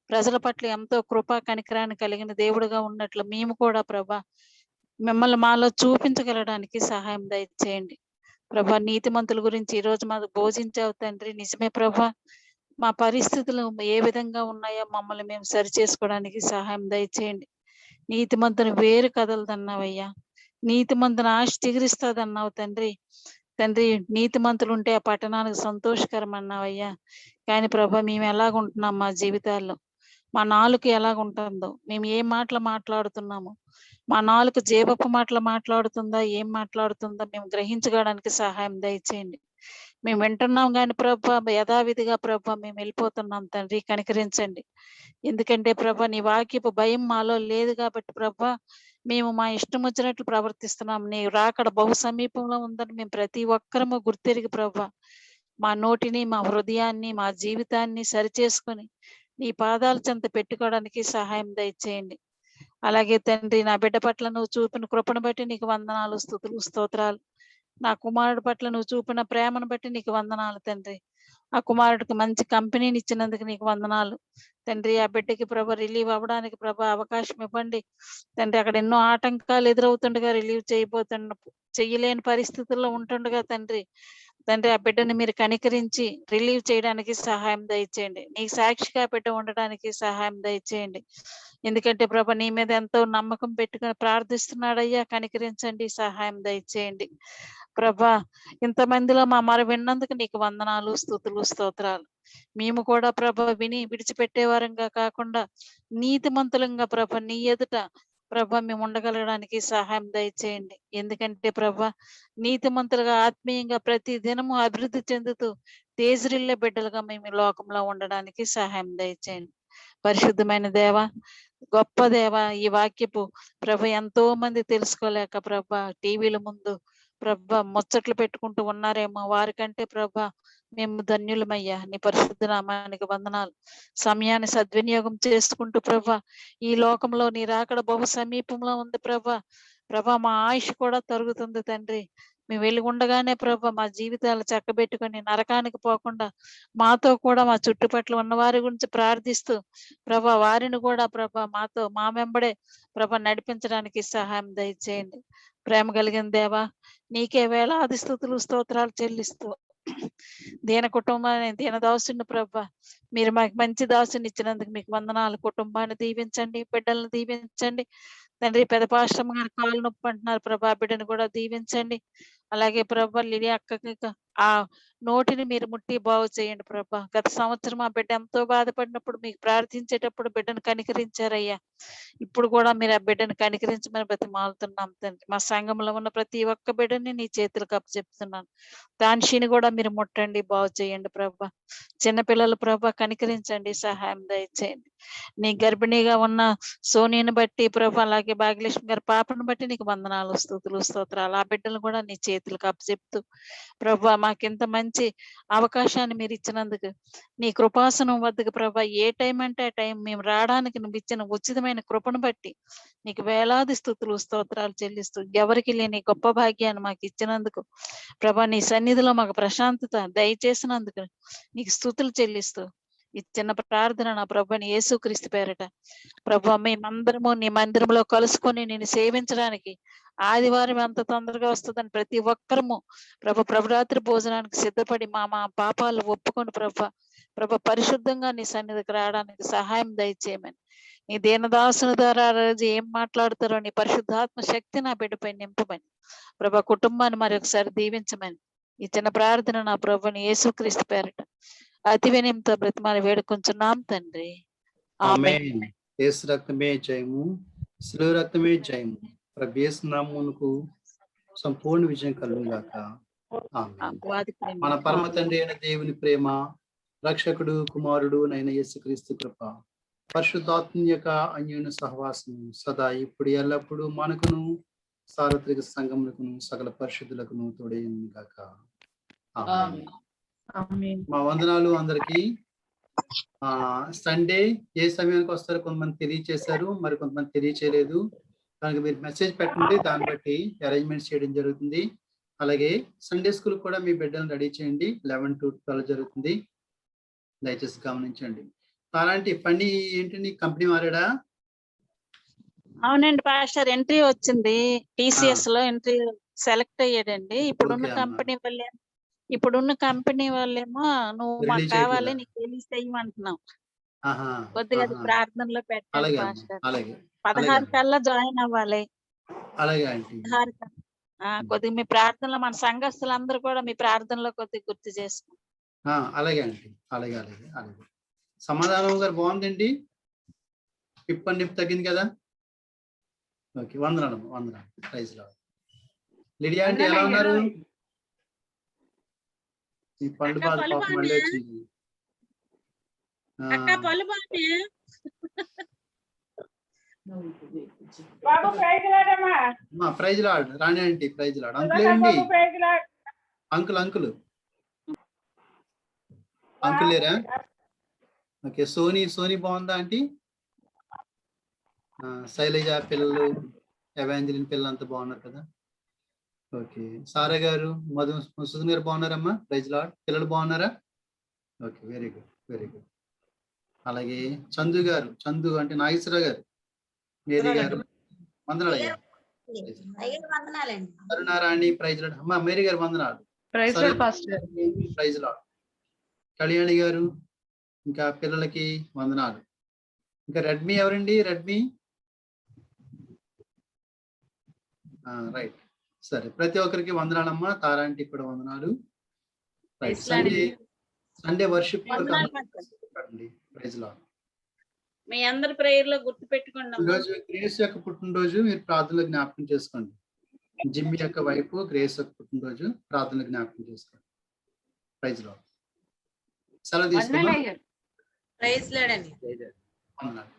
ప్రజల పట్ల ఎంతో కృపా కనికరాన్ని కలిగిన దేవుడుగా ఉన్నట్లు మేము కూడా ప్రభ మిమ్మల్ని మాలో చూపించగలడానికి సహాయం దయచేయండి ప్రభా. నీతిమంతుల గురించి ఈ రోజు మాకు బోధించావు తండ్రి. నిజమే ప్రభా, మా పరిస్థితులు ఏ విధంగా ఉన్నాయో మమ్మల్ని మేము సరి చేసుకోవడానికి సహాయం దయచేయండి. నీతిమంతుని వేరు కదలదన్నావయ్యా, నీతిమంతుని ఆశ చిగురిస్తాదన్నావు తండ్రి. నీతిమంతులు ఉంటే ఆ పట్టణానికి సంతోషకరం అన్నావయ్యా. కానీ ప్రభా మేము ఎలాగుంటున్నాం, మా జీవితాల్లో మా నాలుక ఎలాగుంటుందో, మేము ఏ మాటలు మాట్లాడుతున్నాము, మా నాలుక జేబపు మాటలు మాట్లాడుతుందా, ఏం మాట్లాడుతుందో మేము గ్రహించడానికి సహాయం దయచేయండి. మేము వింటున్నాం కానీ ప్రభా యథావిధిగా ప్రభా మేము వెళ్ళిపోతున్నాం తండ్రి, కనికరించండి. ఎందుకంటే ప్రభా నీ వాక్యపు భయం మాలో లేదు కాబట్టి ప్రభా మేము మా ఇష్టం వచ్చినట్లు ప్రవర్తిస్తున్నాం. నీ రాకడ బహు సమీపంలో ఉందని మేము ప్రతి ఒక్కరము గుర్తెరిగి ప్రభా మా నోటిని, మా హృదయాన్ని, మా జీవితాన్ని సరిచేసుకొని నీ పాదాల చెంత పెట్టుకోవడానికి సహాయం దయచేయండి. అలాగే తండ్రి నా బిడ్డ పట్ల నువ్వు చూపిన కృపను బట్టి నీకు వందనాలు, స్తుతులు, స్తోత్రాలు. నా కుమారుడి పట్ల నువ్వు చూపిన ప్రేమను బట్టి నీకు వందనాలు తండ్రి. ఆ కుమారుడికి మంచి కంపెనీని ఇచ్చినందుకు నీకు వందనాలు తండ్రి. ఆ బిడ్డకి ప్రభ రిలీవ్ అవ్వడానికి ప్రభ అవకాశం ఇవ్వండి తండ్రి. అక్కడ ఎన్నో ఆటంకాలు ఎదురవుతుండగా రిలీవ్ చేయలేని పరిస్థితుల్లో ఉంటుండగా తండ్రి తండ్రి ఆ బిడ్డని మీరు కనికరించి రిలీవ్ చేయడానికి సహాయం దయచేయండి. నీకు సాక్షిగా బిడ్డ ఉండడానికి సహాయం దయచేయండి. ఎందుకంటే ప్రభా నీ మీద ఎంతో నమ్మకం పెట్టుకుని ప్రార్థిస్తున్నాడయ్యా, కనికరించండి, సహాయం దయచేయండి. ప్రభా ఇంతమందిలో మా మరి విన్నందుకు నీకు వందనాలు, స్తుతులు, స్తోత్రాలు. మేము కూడా ప్రభ విని విడిచిపెట్టేవారంగా కాకుండా నీతిమంతులంగా ప్రభ నీ ఎదుట ప్రభ మేము ఉండగలగడానికి సహాయం దయచేయండి. ఎందుకంటే ప్రభ నీతిమంతులుగా ఆత్మీయంగా ప్రతి దినము అభివృద్ధి చెందుతూ తేజరిల్లే బిడ్డలుగా మేము ఈ లోకంలో ఉండడానికి సహాయం దయచేయండి. పరిశుద్ధమైన దేవ, గొప్ప దేవ, ఈ వాక్యపు ప్రభ ఎంతో మంది తెలుసుకోలేక ప్రభ టీవీల ముందు ప్రభ ముచ్చట్లు పెట్టుకుంటూ ఉన్నారేమో, వారికంటే ప్రభ మేము ధన్యులమయ్యా. నీ పరిశుద్ధ నామానికి వందనాలు. సమయాన్ని సద్వినియోగం చేసుకుంటూ ప్రభ ఈ లోకంలో నీ రాకడ బహు సమీపంలో ఉంది ప్రభ మా ఆయుష్ కూడా తరుగుతుంది తండ్రి. మేము వెళ్ళి ఉండగానే ప్రభ మా జీవితాలు చక్కబెట్టుకొని నరకానికి పోకుండా మాతో కూడా మా చుట్టుపక్కల ఉన్న వారి గురించి ప్రార్థిస్తూ ప్రభ వారిని కూడా ప్రభ మాతో మా వెంబడే ప్రభ నడిపించడానికి సహాయం దయచేయండి. ప్రేమ కలిగిన దేవా, నీకే వేలాది స్తుతులు స్తోత్రాలు చెల్లిస్తూ దీన కుటుంబాన్ని, దీన దాసుని ప్రభ మీరు మాకు మంచి దాసుని ఇచ్చినందుకు మీకు వందనాలు. కుటుంబాన్ని దీవించండి, బిడ్డలను దీవించండి తండ్రి. పెద్ద పాశ్రమ గారు కాలు నొప్పి అంటున్నారు ప్రభా, బిడ్డను కూడా దీవించండి. అలాగే ప్రభ లిలి అక్కకి ఆ నోటిని మీరు ముట్టి బాగు చేయండి ప్రభా. గత సంవత్సరం ఆ బిడ్డ ఎంతో బాధపడినప్పుడు మీకు ప్రార్థించేటప్పుడు బిడ్డను కనికరించారయ్యా. ఇప్పుడు కూడా మీరు ఆ బిడ్డను కనికరించమని బ్రతిమాలుతున్నాం తండ్రి. మా సంఘంలో ఉన్న ప్రతి ఒక్క బిడ్డని నీ చేతులకు అప్పచెప్తున్నాను. తాన్షిని కూడా మీరు ముట్టండి, బాగు చేయండి ప్రభా. చిన్నపిల్లలు ప్రభా కనికరించండి, సహాయం దయచేయండి. నీ గర్భిణిగా ఉన్న సోనిని బట్టి ప్రభా, అలాగే భాగ్యలక్ష్మి గారి పాపను బట్టి నీకు వందనాలు, స్తుతులు, స్తోత్రాలు. ఆ బిడ్డలు కూడా నీ చేతులకు అప్పచెప్తూ ప్రభా మాకింత మంచి అవకాశాన్ని మీరు ఇచ్చినందుకు నీ కృపాసనం వద్దకు ప్రభా ఏ టైం అంటే ఆ టైం మేము రావడానికి నువ్వు ఇచ్చిన ఉచితమైన కృపను బట్టి నీకు వేలాది స్తుతులు స్తోత్రాలు చెల్లిస్తూ ఎవరికి లేని గొప్ప భాగ్యాన్ని మాకు ఇచ్చినందుకు ప్రభా నీ సన్నిధిలో మాకు ప్రశాంతత దయచేసినందుకు నీకు స్తుతులు చెల్లిస్తూ ఈ చిన్న ప్రార్థన నా ప్రభుని యేసుక్రీస్తు పేరట ప్రభా మేమందరము నీ మందిరంలో కలుసుకొని నేను సేవించడానికి ఆదివారం ఎంత తొందరగా వస్తుందని ప్రతి ఒక్కరము ప్రభురాత్రి భోజనానికి సిద్ధపడి మా పాపాలు ఒప్పుకొని ప్రభ పరిశుద్ధంగా నీ సన్నిధికి రావడానికి సహాయం దయచేయమని నీ దీనదాసుని ద్వారా రోజు ఏం మాట్లాడతారో నీ పరిశుద్ధాత్మ శక్తి నా బిడ్డపై నింపమని ప్రభ కుటుంబాన్ని మరొకసారి దీవించమని ఈ చిన్న ప్రార్థన నా ప్రభుని యేసుక్రీస్తు పేరట అతి వినయంతో బ్రతిమాలి వేడుకొంచున్నాం తండ్రి. ఆమేన్. యేసు రక్తమే జయము, శిలువ రక్తమే జయము. ప్రభు యేసు నామమునకు సంపూర్ణ విజయం కలుగుగాక. ఆమేన్. మన పరమ తండ్రి అయిన దేవుని ప్రేమ, రక్షకుడు కుమారుడు నైన యేసుక్రీస్తు కృప, పరిశుద్ధాత్మ యొక్క అన్యోన్య సహవాసం సదా ఇప్పుడు ఎల్లప్పుడూ మనకును సార్వత్రిక సంఘములకును సకల పరిశుద్ధులకును తోడైన గాక. ఆమేన్. మా వందనాలు అందరికి. సండే ఏ సమయానికి వస్తారో కొంతమంది తెలియచేశారు, మరి కొంతమంది తెలియచేయలేదు. దానికి మీరు మెసేజ్ పెట్టండి, దాన్ని బట్టి అరేంజ్మెంట్స్ చేయడం జరుగుతుంది. అలాగే సండే స్కూల్ కూడా మీ బిడ్డలను రెడీ చేయండి. 11 to 12 జరుగుతుంది, దయచేసి గమనించండి. అలాంటి పని ఏంటండి, కంపెనీ మారాడా? అవునండి పాస్టర్, ఎంట్రీ వచ్చింది TCS లో, ఎంట్రీ సెలెక్ట్ అయ్యాడండి. ఇప్పుడున్న కంపెనీ వాళ్ళేమో నువ్వు మాకు కావాలి, నీకు రిలీజ్ చేయమంటున్నావు. కొద్దిగా అది ప్రార్థనలో పెట్టాలి పాస్టర్. 16 కల్లా జాయిన్ అవ్వాలి. కొద్దిగా మీ ప్రార్థనలో మన సంఘస్థులందరూ కూడా మీ ప్రార్థనలో కొద్దిగా గుర్తు చేసుకో. అలాగే అండి, అలాగే అలాగే అలాగే. సమాధానం గారు బాగుందండి, నిప్పు తగ్గింది కదా. ఓకే, వందనాలు వందనాలు. Praise lord. లిడియా అంటే ఎలా ఉన్నారు? ఈ పండు బాధ పాపం మళ్ళీ వచ్చింది. Praise lord. Rani aunty praise lord. Uncle ఏంటి? అంకుల్ అంకుల్ అంకుల్ లేరా? ఓకే. సోనీ బాగుందా ఆంటీ? శైలజ పిల్లలు, ఎవాంజలిన్ పిల్లలు అంతా బాగున్నారు కదా. ఓకే. సారా గారు, మధుసూదన్ గారు బాగున్నారమ్మా? Praise lord. పిల్లలు బాగున్నారా? Okay, very good very good. అలాగే చందు గారు, చందు అంటే నాగేశ్వరరావు గారు, మేరీ గారు వందనాలు అయ్యా. కరుణారాణి ప్రైజ్ లార్డ్. అమ్మా మేరీ గారు వందనాలు. ప్రైజ్ సరే, పాస్టర్ గారు. Praise lord. కళ్యాణి గారు, ఇంకా పిల్లలకి వందనాలు. ఇంకా రెడ్మీ ఎవరండి? Redmi right. సరే, ప్రతి ఒక్కరికి వందనాలమ్మా. తారాంటికి కూడా వందనాలు. Right. Sunday worship praise lord. మీ అందరి ప్రేయర్ లో గుర్తు పెట్టుకోండి. ఈరోజు గ్రేస్ యొక్క పుట్టినరోజు, మీరు ప్రార్థనలో జ్ఞాపకం చేసుకోండి. జిమ్మి యొక్క వైపు గ్రేస్ యొక్క పుట్టినరోజు, ప్రార్థనలో జ్ఞాపకం చేసుకోండి. Praise Lord. సెలవు తీసుకుందాం. వందనాలు అయ్యారు. ప్రైజ్ లార్డ్ అండి. వందనాలు.